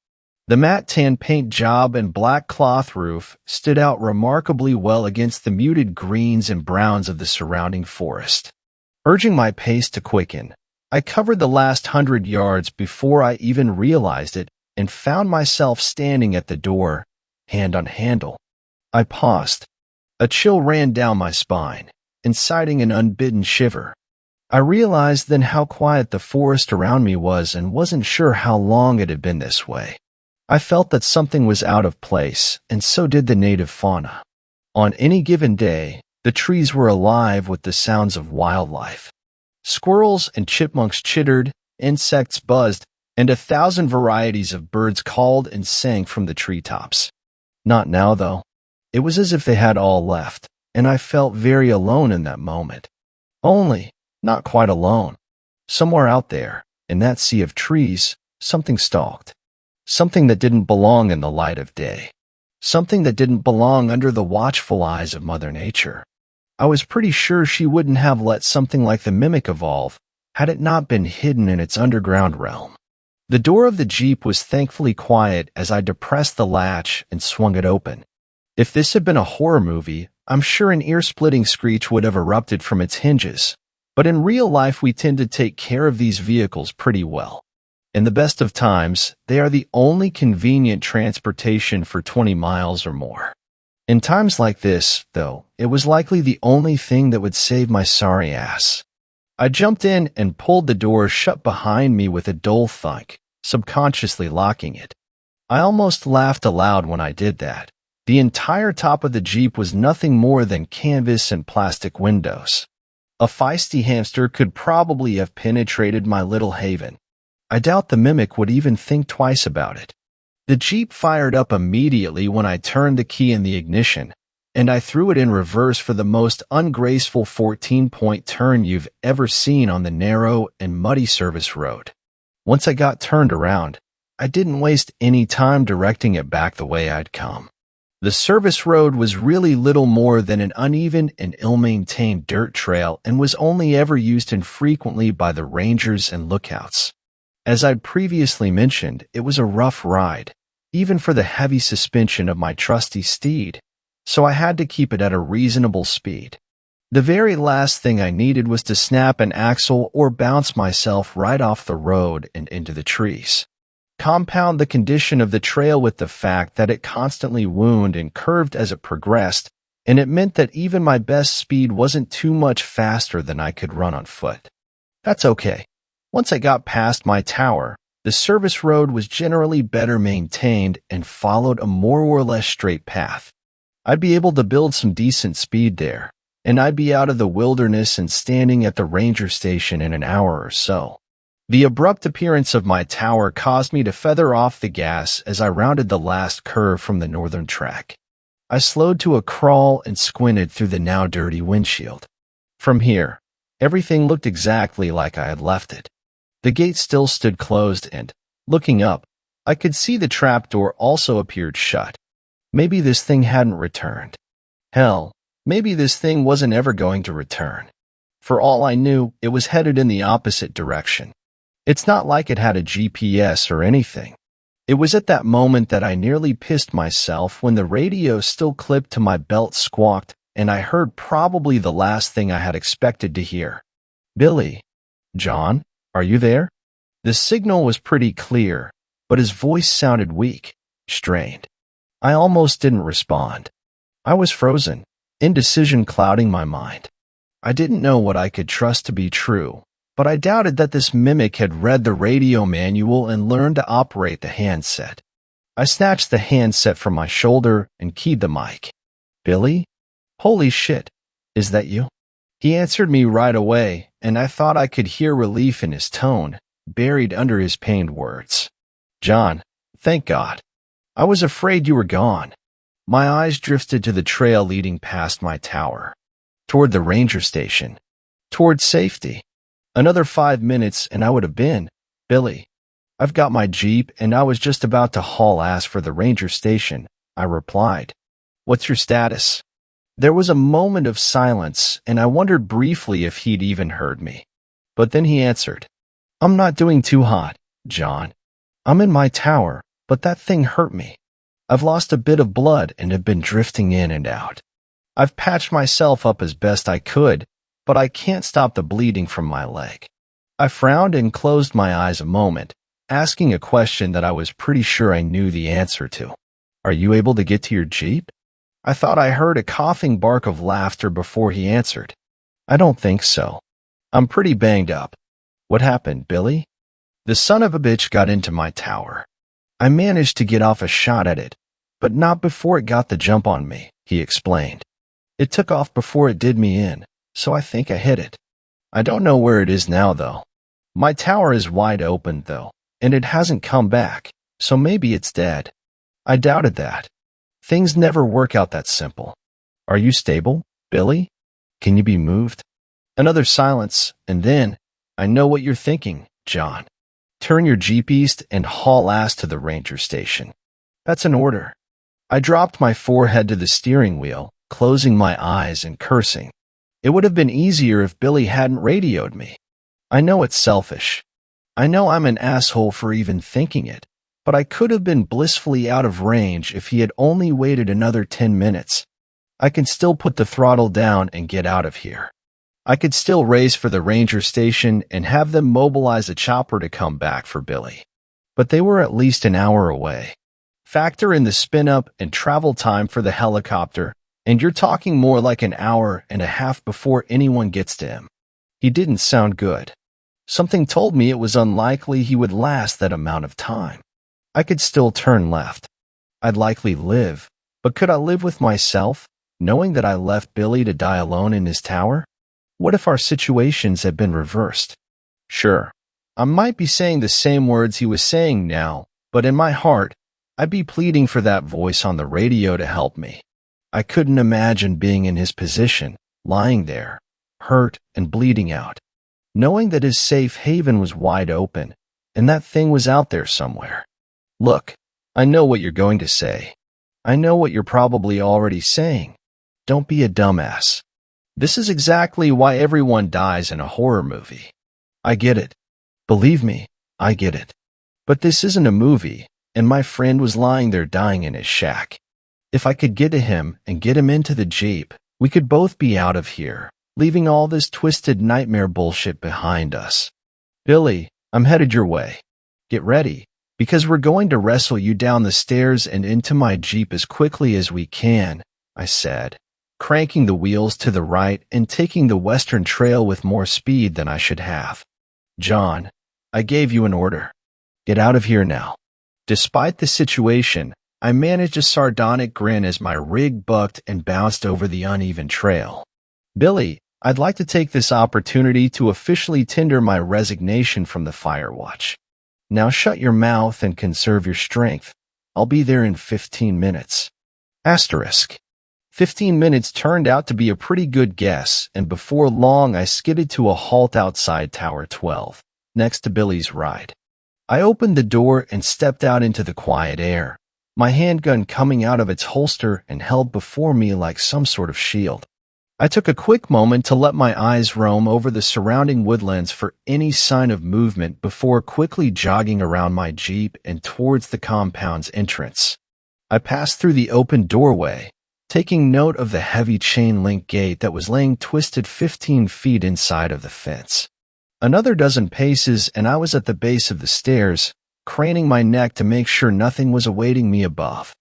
Speaker 1: The matte tan paint job and black cloth roof stood out remarkably well against the muted greens and browns of the surrounding forest. Urging my pace to quicken, I covered the last 100 yards before I even realized it and found myself standing at the door, hand on handle. I paused. A chill ran down my spine, inciting an unbidden shiver. I realized then how quiet the forest around me was and wasn't sure how long it had been this way. I felt that something was out of place, and so did the native fauna. On any given day, the trees were alive with the sounds of wildlife. Squirrels and chipmunks chittered, insects buzzed, and 1,000 varieties of birds called and sang from the treetops. Not now, though. It was as if they had all left, and I felt very alone in that moment. Only, not quite alone. Somewhere out there, in that sea of trees, something stalked. Something that didn't belong in the light of day. Something that didn't belong under the watchful eyes of Mother Nature. I was pretty sure she wouldn't have let something like the mimic evolve, had it not been hidden in its underground realm. The door of the Jeep was thankfully quiet as I depressed the latch and swung it open. If this had been a horror movie, I'm sure an ear-splitting screech would have erupted from its hinges. But in real life, we tend to take care of these vehicles pretty well. In the best of times, they are the only convenient transportation for 20 miles or more. In times like this, though, it was likely the only thing that would save my sorry ass. I jumped in and pulled the door shut behind me with a dull thunk, subconsciously locking it. I almost laughed aloud when I did that. The entire top of the Jeep was nothing more than canvas and plastic windows. A feisty hamster could probably have penetrated my little haven. I doubt the mimic would even think twice about it. The Jeep fired up immediately when I turned the key in the ignition, and I threw it in reverse for the most ungraceful 14-point turn you've ever seen on the narrow and muddy service road. Once I got turned around, I didn't waste any time directing it back the way I'd come. The service road was really little more than an uneven and ill-maintained dirt trail and was only ever used infrequently by the rangers and lookouts. As I'd previously mentioned, it was a rough ride, even for the heavy suspension of my trusty steed, so I had to keep it at a reasonable speed. The very last thing I needed was to snap an axle or bounce myself right off the road and into the trees. Compound the condition of the trail with the fact that it constantly wound and curved as it progressed, and it meant that even my best speed wasn't too much faster than I could run on foot. That's okay. Once I got past my tower, the service road was generally better maintained and followed a more or less straight path. I'd be able to build some decent speed there, and I'd be out of the wilderness and standing at the ranger station in an hour or so. The abrupt appearance of my tower caused me to feather off the gas as I rounded the last curve from the northern track. I slowed to a crawl and squinted through the now dirty windshield. From here, everything looked exactly like I had left it. The gate still stood closed and, looking up, I could see the trapdoor also appeared shut. Maybe this thing hadn't returned. Hell, maybe this thing wasn't ever going to return. For all I knew, it was headed in the opposite direction. It's not like it had a GPS or anything. It was at that moment that I nearly pissed myself when the radio still clipped to my belt squawked, and I heard probably the last thing I had expected to hear. "Billy? John? Are you there?" The signal was pretty clear, but his voice sounded weak, strained. I almost didn't respond. I was frozen, indecision clouding my mind. I didn't know what I could trust to be true, but I doubted that this mimic had read the radio manual and learned to operate the handset. I snatched the handset from my shoulder and keyed the mic. "Billy? Holy shit, is that you?" He answered me right away, and I thought I could hear relief in his tone, buried under his pained words. "John, thank God. I was afraid you were gone." My eyes drifted to the trail leading past my tower, toward the ranger station, toward safety. Another 5 minutes and I would have been, "Billy, I've got my Jeep and I was just about to haul ass for the ranger station," I replied. "What's your status?" There was a moment of silence, and I wondered briefly if he'd even heard me. But then he answered, "I'm not doing too hot, John. I'm in my tower, but that thing hurt me. I've lost a bit of blood and have been drifting in and out. I've patched myself up as best I could, but I can't stop the bleeding from my leg." I frowned and closed my eyes a moment, asking a question that I was pretty sure I knew the answer to. "Are you able to get to your Jeep?" I thought I heard a coughing bark of laughter before he answered. "I don't think so. I'm pretty banged up." "What happened, Billy?" "The son of a bitch got into my tower. I managed to get off a shot at it, but not before it got the jump on me, he explained. It took off before it did me in, so I think I hit it. I don't know where it is now, though. My tower is wide open, though, and it hasn't come back, so maybe it's dead. I doubted that. Things never work out that simple. Are you stable, Billy? Can you be moved? Another silence, and then, I know what you're thinking, John. Turn your Jeep east and haul ass to the ranger station. That's an order. I dropped my forehead to the steering wheel, closing my eyes and cursing. It would have been easier if Billy hadn't radioed me. I know it's selfish. I know I'm an asshole for even thinking it, but I could have been blissfully out of range if he had only waited another 10 minutes. I can still put the throttle down and get out of here. I could still race for the ranger station and have them mobilize a chopper to come back for Billy. But they were at least an hour away. Factor in the spin-up and travel time for the helicopter, and you're talking more like an hour and a half before anyone gets to him. He didn't sound good. Something told me it was unlikely he would last that amount of time. I could still turn left. I'd likely live, but could I live with myself, knowing that I left Billy to die alone in his tower? What if our situations had been reversed? Sure, I might be saying the same words he was saying now, but in my heart, I'd be pleading for that voice on the radio to help me. I couldn't imagine being in his position, lying there, hurt and bleeding out, knowing that his safe haven was wide open, and that thing was out there somewhere. Look, I know what you're going to say. I know what you're probably already saying. Don't be a dumbass. This is exactly why everyone dies in a horror movie. I get it. Believe me, I get it. But this isn't a movie, and my friend was lying there dying in his shack. If I could get to him and get him into the Jeep, we could both be out of here, leaving all this twisted nightmare bullshit behind us. Billy, I'm headed your way. Get ready, because we're going to wrestle you down the stairs and into my Jeep as quickly as we can, I said, cranking the wheels to the right and taking the western trail with more speed than I should have. John, I gave you an order. Get out of here now. Despite the situation, I managed a sardonic grin as my rig bucked and bounced over the uneven trail. Billy, I'd like to take this opportunity to officially tender my resignation from the fire watch. Now shut your mouth and conserve your strength. I'll be there in 15 minutes. Asterisk. 15 minutes turned out to be a pretty good guess, and before long I skidded to a halt outside Tower 12, next to Billy's ride. I opened the door and stepped out into the quiet air, my handgun coming out of its holster and held before me like some sort of shield. I took a quick moment to let my eyes roam over the surrounding woodlands for any sign of movement before quickly jogging around my Jeep and towards the compound's entrance. I passed through the open doorway, taking note of the heavy chain-link gate that was laying twisted 15 feet inside of the fence. Another dozen paces and I was at the base of the stairs, craning my neck to make sure nothing was awaiting me above.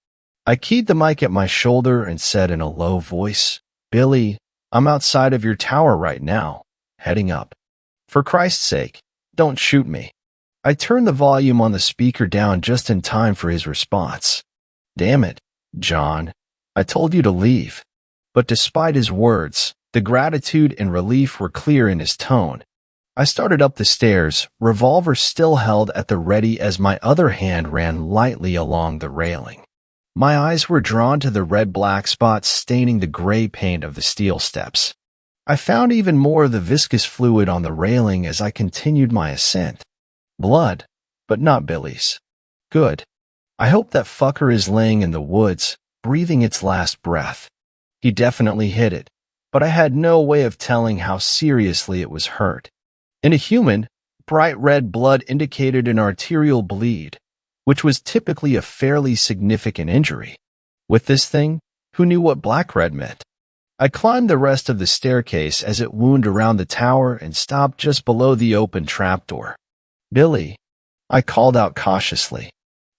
Speaker 1: I keyed the mic at my shoulder and said in a low voice, Billy, I'm outside of your tower right now, heading up. For Christ's sake, don't shoot me. I turned the volume on the speaker down just in time for his response. Damn it, John. I told you to leave. But despite his words, the gratitude and relief were clear in his tone. I started up the stairs, revolver still held at the ready as my other hand ran lightly along the railing. My eyes were drawn to the red-black spots staining the gray paint of the steel steps. I found even more of the viscous fluid on the railing as I continued my ascent. Blood, but not Billy's. Good. I hope that fucker is laying in the woods, breathing its last breath. He definitely hit it, but I had no way of telling how seriously it was hurt. In a human, bright red blood indicated an arterial bleed, which was typically a fairly significant injury. With this thing, who knew what black-red meant? I climbed the rest of the staircase as it wound around the tower and stopped just below the open trapdoor. Billy, I called out cautiously.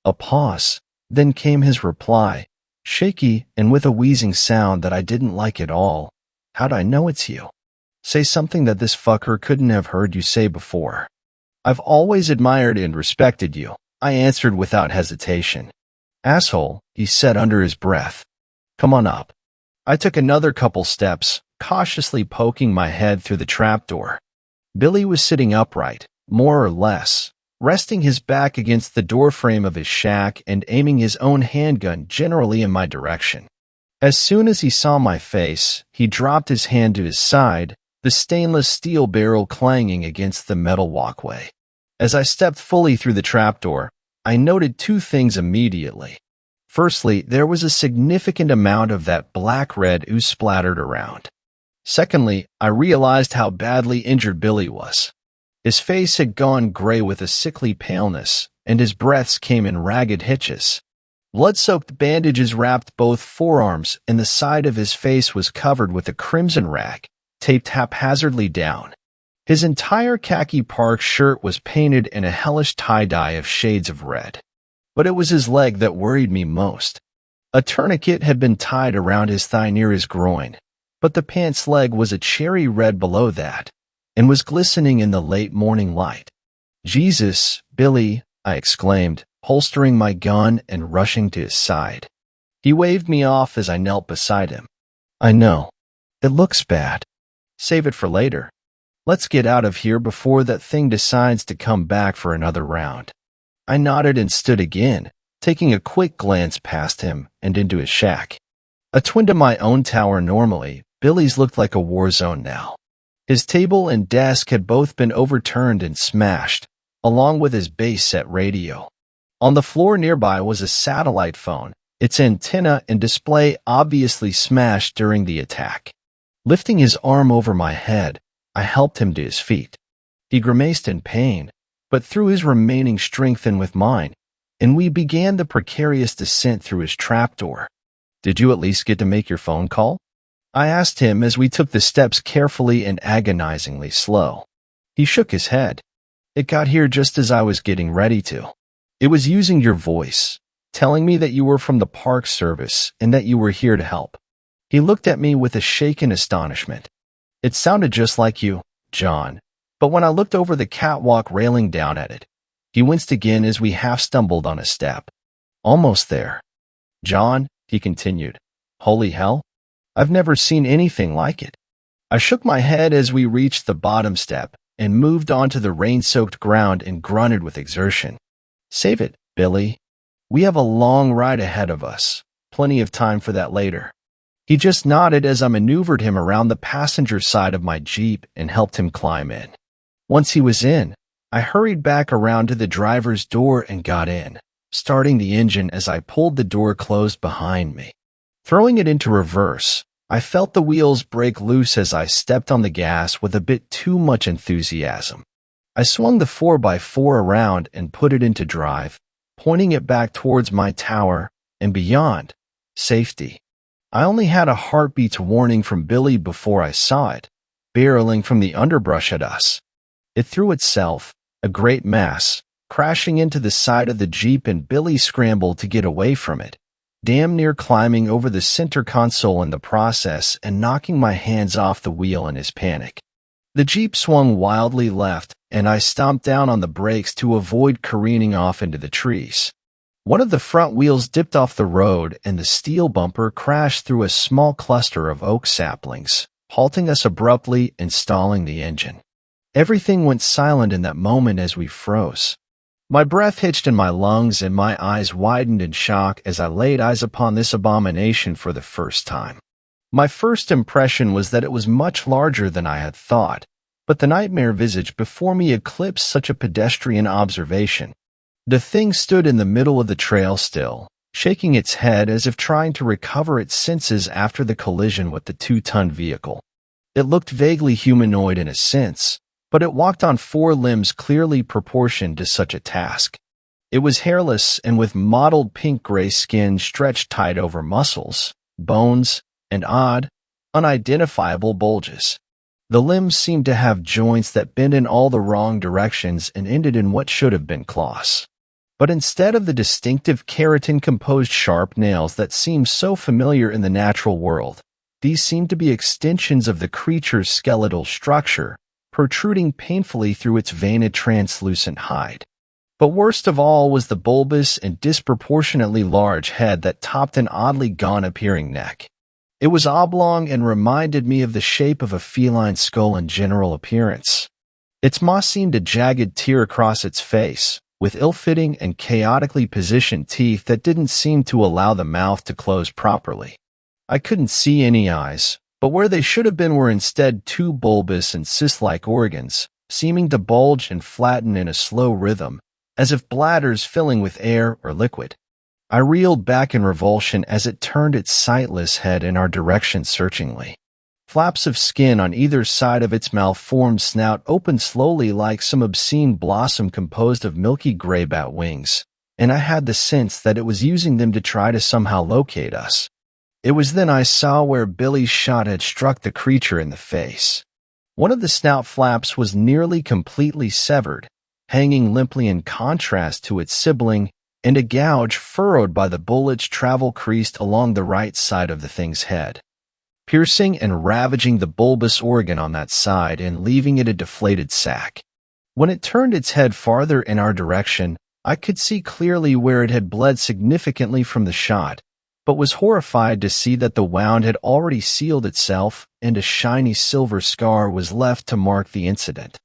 Speaker 1: A pause, then came his reply, shaky and with a wheezing sound that I didn't like at all. How'd I know it's you? Say something that this fucker couldn't have heard you say before. I've always admired and respected you. I answered without hesitation. "Asshole," he said under his breath. "Come on up." I took another couple steps, cautiously poking my head through the trapdoor. Billy was sitting upright, more or less, resting his back against the doorframe of his shack and aiming his own handgun generally in my direction. As soon as he saw my face, he dropped his hand to his side, the stainless steel barrel clanging against the metal walkway. As I stepped fully through the trapdoor, I noted two things immediately. Firstly, there was a significant amount of that black-red ooze splattered around. Secondly, I realized how badly injured Billy was. His face had gone gray with a sickly paleness, and his breaths came in ragged hitches. Blood-soaked bandages wrapped both forearms, and the side of his face was covered with a crimson rag, taped haphazardly down. His entire khaki park shirt was painted in a hellish tie-dye of shades of red. But it was his leg that worried me most. A tourniquet had been tied around his thigh near his groin, but the pant's leg was a cherry red below that, and was glistening in the late morning light. "Jesus, Billy," I exclaimed, holstering my gun and rushing to his side. He waved me off as I knelt beside him. "I know. It looks bad. Save it for later. Let's get out of here before that thing decides to come back for another round." I nodded and stood again, taking a quick glance past him and into his shack. A twin to my own tower normally, Billy's looked like a war zone now. His table and desk had both been overturned and smashed, along with his base set radio. On the floor nearby was a satellite phone, its antenna and display obviously smashed during the attack. Lifting his arm over my head, I helped him to his feet. He grimaced in pain, but threw his remaining strength in with mine, and we began the precarious descent through his trapdoor. "Did you at least get to make your phone call?" I asked him as we took the steps carefully and agonizingly slow. He shook his head. "It got here just as I was getting ready to. It was using your voice, telling me that you were from the Park Service and that you were here to help." He looked at me with a shaken astonishment. "It sounded just like you, John, but when I looked over the catwalk railing down at it," he winced again as we half stumbled on a step. "Almost there. John," he continued, "holy hell, I've never seen anything like it." I shook my head as we reached the bottom step and moved onto the rain-soaked ground and grunted with exertion. "Save it, Billy. We have a long ride ahead of us. Plenty of time for that later." He just nodded as I maneuvered him around the passenger side of my Jeep and helped him climb in. Once he was in, I hurried back around to the driver's door and got in, starting the engine as I pulled the door closed behind me. Throwing it into reverse, I felt the wheels break loose as I stepped on the gas with a bit too much enthusiasm. I swung the 4x4 around and put it into drive, pointing it back towards my tower and beyond. Safety. I only had a heartbeat's warning from Billy before I saw it, barreling from the underbrush at us. It threw itself, a great mass, crashing into the side of the Jeep, and Billy scrambled to get away from it, damn near climbing over the center console in the process and knocking my hands off the wheel in his panic. The Jeep swung wildly left, and I stomped down on the brakes to avoid careening off into the trees. One of the front wheels dipped off the road, and the steel bumper crashed through a small cluster of oak saplings, halting us abruptly and stalling the engine. Everything went silent in that moment as we froze. My breath hitched in my lungs and my eyes widened in shock as I laid eyes upon this abomination for the first time. My first impression was that it was much larger than I had thought, but the nightmare visage before me eclipsed such a pedestrian observation. The thing stood in the middle of the trail still, shaking its head as if trying to recover its senses after the collision with the 2-ton vehicle. It looked vaguely humanoid in a sense, but it walked on 4 limbs clearly proportioned to such a task. It was hairless and with mottled pink-gray skin stretched tight over muscles, bones, and odd, unidentifiable bulges. The limbs seemed to have joints that bent in all the wrong directions and ended in what should have been claws. But instead of the distinctive keratin-composed sharp nails that seem so familiar in the natural world, these seemed to be extensions of the creature's skeletal structure, protruding painfully through its veined translucent hide. But worst of all was the bulbous and disproportionately large head that topped an oddly gaunt-appearing neck. It was oblong and reminded me of the shape of a feline skull in general appearance. Its maw seemed a jagged tear across its face, with ill-fitting and chaotically positioned teeth that didn't seem to allow the mouth to close properly. I couldn't see any eyes, but where they should have been were instead two bulbous and cyst-like organs, seeming to bulge and flatten in a slow rhythm, as if bladders filling with air or liquid. I reeled back in revulsion as it turned its sightless head in our direction searchingly. Flaps of skin on either side of its malformed snout opened slowly like some obscene blossom composed of milky gray bat wings, and I had the sense that it was using them to try to somehow locate us. It was then I saw where Billy's shot had struck the creature in the face. One of the snout flaps was nearly completely severed, hanging limply in contrast to its sibling, and a gouge furrowed by the bullet's travel creased along the right side of the thing's head, piercing and ravaging the bulbous organ on that side and leaving it a deflated sac. When it turned its head farther in our direction, I could see clearly where it had bled significantly from the shot, but was horrified to see that the wound had already sealed itself and a shiny silver scar was left to mark the incident.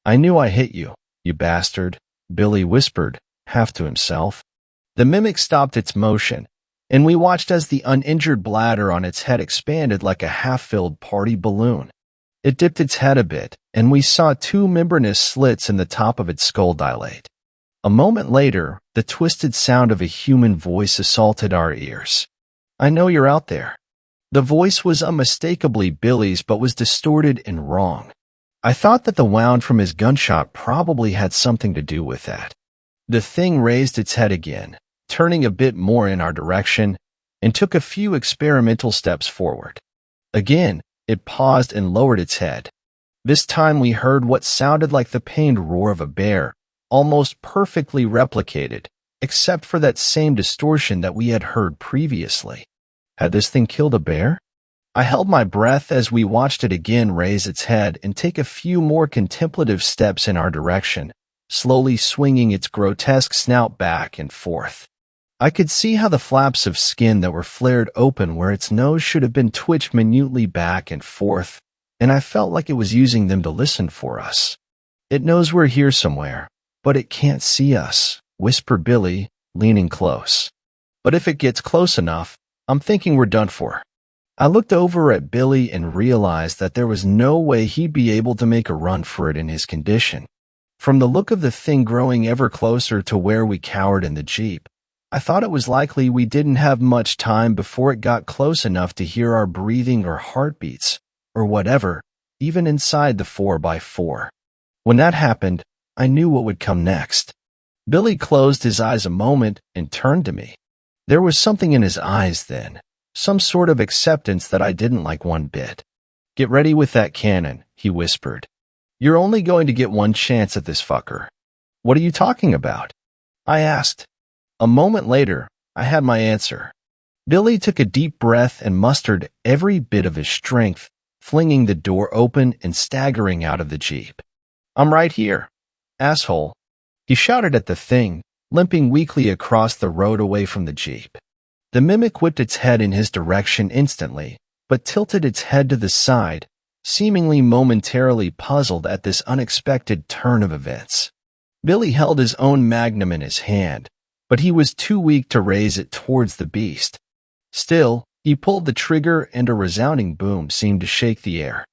Speaker 1: "I knew I hit you, you bastard," Billy whispered, half to himself. The mimic stopped its motion, and we watched as the uninjured bladder on its head expanded like a half-filled party balloon. It dipped its head a bit, and we saw two membranous slits in the top of its skull dilate. A moment later, the twisted sound of a human voice assaulted our ears. "I know you're out there." The voice was unmistakably Billy's but was distorted and wrong. I thought that the wound from his gunshot probably had something to do with that. The thing raised its head again, turning a bit more in our direction, and took a few experimental steps forward. Again, it paused and lowered its head. This time we heard what sounded like the pained roar of a bear, almost perfectly replicated, except for that same distortion that we had heard previously. Had this thing killed a bear? I held my breath as we watched it again raise its head and take a few more contemplative steps in our direction, slowly swinging its grotesque snout back and forth. I could see how the flaps of skin that were flared open where its nose should have been twitched minutely back and forth, and I felt like it was using them to listen for us. "It knows we're here somewhere, but it can't see us," whispered Billy, leaning close. "But if it gets close enough, I'm thinking we're done for." I looked over at Billy and realized that there was no way he'd be able to make a run for it in his condition. From the look of the thing growing ever closer to where we cowered in the Jeep, I thought it was likely we didn't have much time before it got close enough to hear our breathing or heartbeats, or whatever, even inside the 4x4. When that happened, I knew what would come next. Billy closed his eyes a moment and turned to me. There was something in his eyes then, some sort of acceptance that I didn't like one bit. "Get ready with that cannon," he whispered. "You're only going to get one chance at this fucker." "What are you talking about?" I asked. A moment later, I had my answer. Billy took a deep breath and mustered every bit of his strength, flinging the door open and staggering out of the Jeep. "I'm right here, asshole," he shouted at the thing, limping weakly across the road away from the Jeep. The mimic whipped its head in his direction instantly, but tilted its head to the side, seemingly momentarily puzzled at this unexpected turn of events. Billy held his own magnum in his hand, but he was too weak to raise it towards the beast. Still, he pulled the trigger and a resounding boom seemed to shake the air.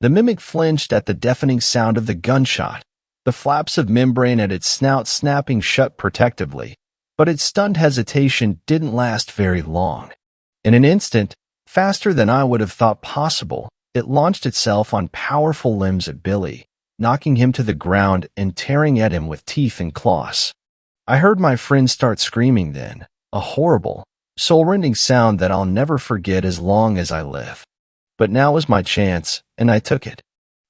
Speaker 1: The mimic flinched at the deafening sound of the gunshot, the flaps of membrane at its snout snapping shut protectively, but its stunned hesitation didn't last very long. In an instant, faster than I would have thought possible, it launched itself on powerful limbs at Billy, knocking him to the ground and tearing at him with teeth and claws. I heard my friend start screaming then, a horrible, soul-rending sound that I'll never forget as long as I live. But now was my chance, and I took it.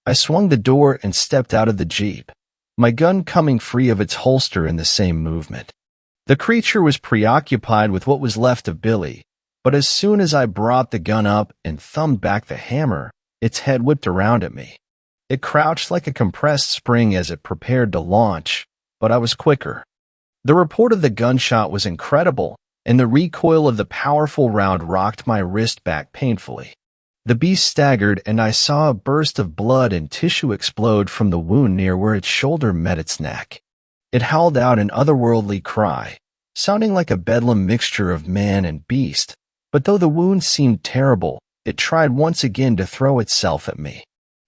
Speaker 1: I swung the door and stepped out of the Jeep, my gun coming free of its holster in the same movement. The creature was preoccupied with what was left of Billy, but as soon as I brought the gun up and thumbed back the hammer, its head whipped around at me. It crouched like a compressed spring as it prepared to launch, but I was quicker. The report of the gunshot was incredible, and the recoil of the powerful round rocked my wrist back painfully. The beast staggered, and I saw a burst of blood and tissue explode from the wound near where its shoulder met its neck. It howled out an otherworldly cry, sounding like a bedlam mixture of man and beast, but though the wound seemed terrible, it tried once again to throw itself at me.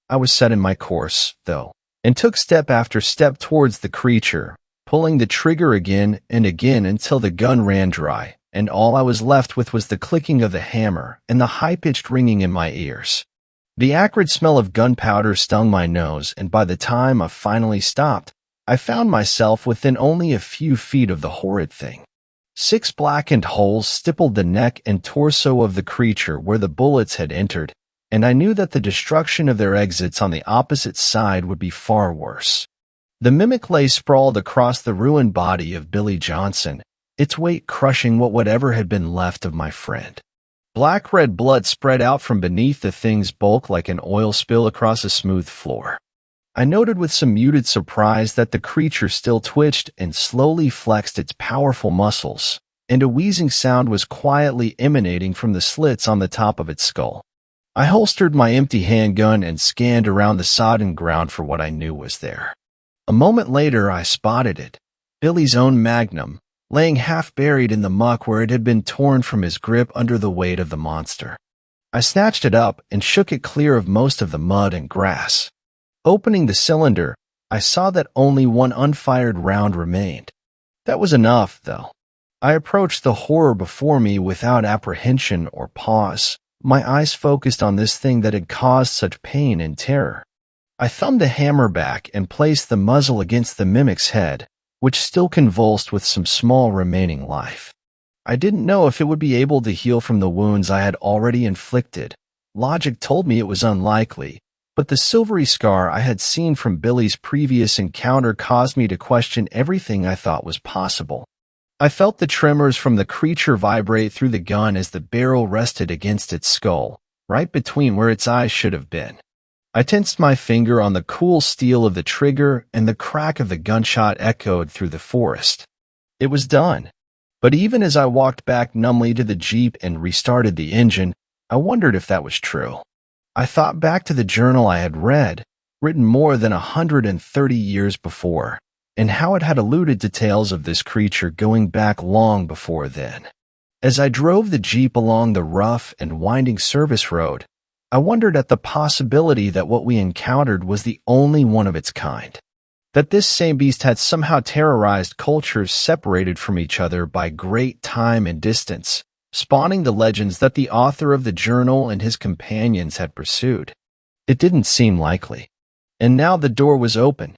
Speaker 1: I was set in my course, though, and took step after step towards the creature, pulling the trigger again and again until the gun ran dry, and all I was left with was the clicking of the hammer and the high-pitched ringing in my ears. The acrid smell of gunpowder stung my nose, and by the time I finally stopped, I found myself within only a few feet of the horrid thing. 6 blackened holes stippled the neck and torso of the creature where the bullets had entered, and I knew that the destruction of their exits on the opposite side would be far worse. The mimic lay sprawled across the ruined body of Billy Johnson, its weight crushing whatever had been left of my friend. Black-red blood spread out from beneath the thing's bulk like an oil spill across a smooth floor. I noted with some muted surprise that the creature still twitched and slowly flexed its powerful muscles, and a wheezing sound was quietly emanating from the slits on the top of its skull. I holstered my empty handgun and scanned around the sodden ground for what I knew was there. A moment later, I spotted it, Billy's own magnum, laying half-buried in the muck where it had been torn from his grip under the weight of the monster. I snatched it up and shook it clear of most of the mud and grass. Opening the cylinder, I saw that only one unfired round remained. That was enough, though. I approached the horror before me without apprehension or pause, my eyes focused on this thing that had caused such pain and terror. I thumbed the hammer back and placed the muzzle against the mimic's head, which still convulsed with some small remaining life. I didn't know if it would be able to heal from the wounds I had already inflicted. Logic told me it was unlikely, but the silvery scar I had seen from Billy's previous encounter caused me to question everything I thought was possible. I felt the tremors from the creature vibrate through the gun as the barrel rested against its skull, right between where its eyes should have been. I tensed my finger on the cool steel of the trigger, and the crack of the gunshot echoed through the forest. It was done. But even as I walked back numbly to the Jeep and restarted the engine, I wondered if that was true. I thought back to the journal I had read, written more than 130 years before, and how it had alluded to tales of this creature going back long before then. As I drove the Jeep along the rough and winding service road, I wondered at the possibility that what we encountered was the only one of its kind, that this same beast had somehow terrorized cultures separated from each other by great time and distance, spawning the legends that the author of the journal and his companions had pursued. It didn't seem likely. And now the door was open,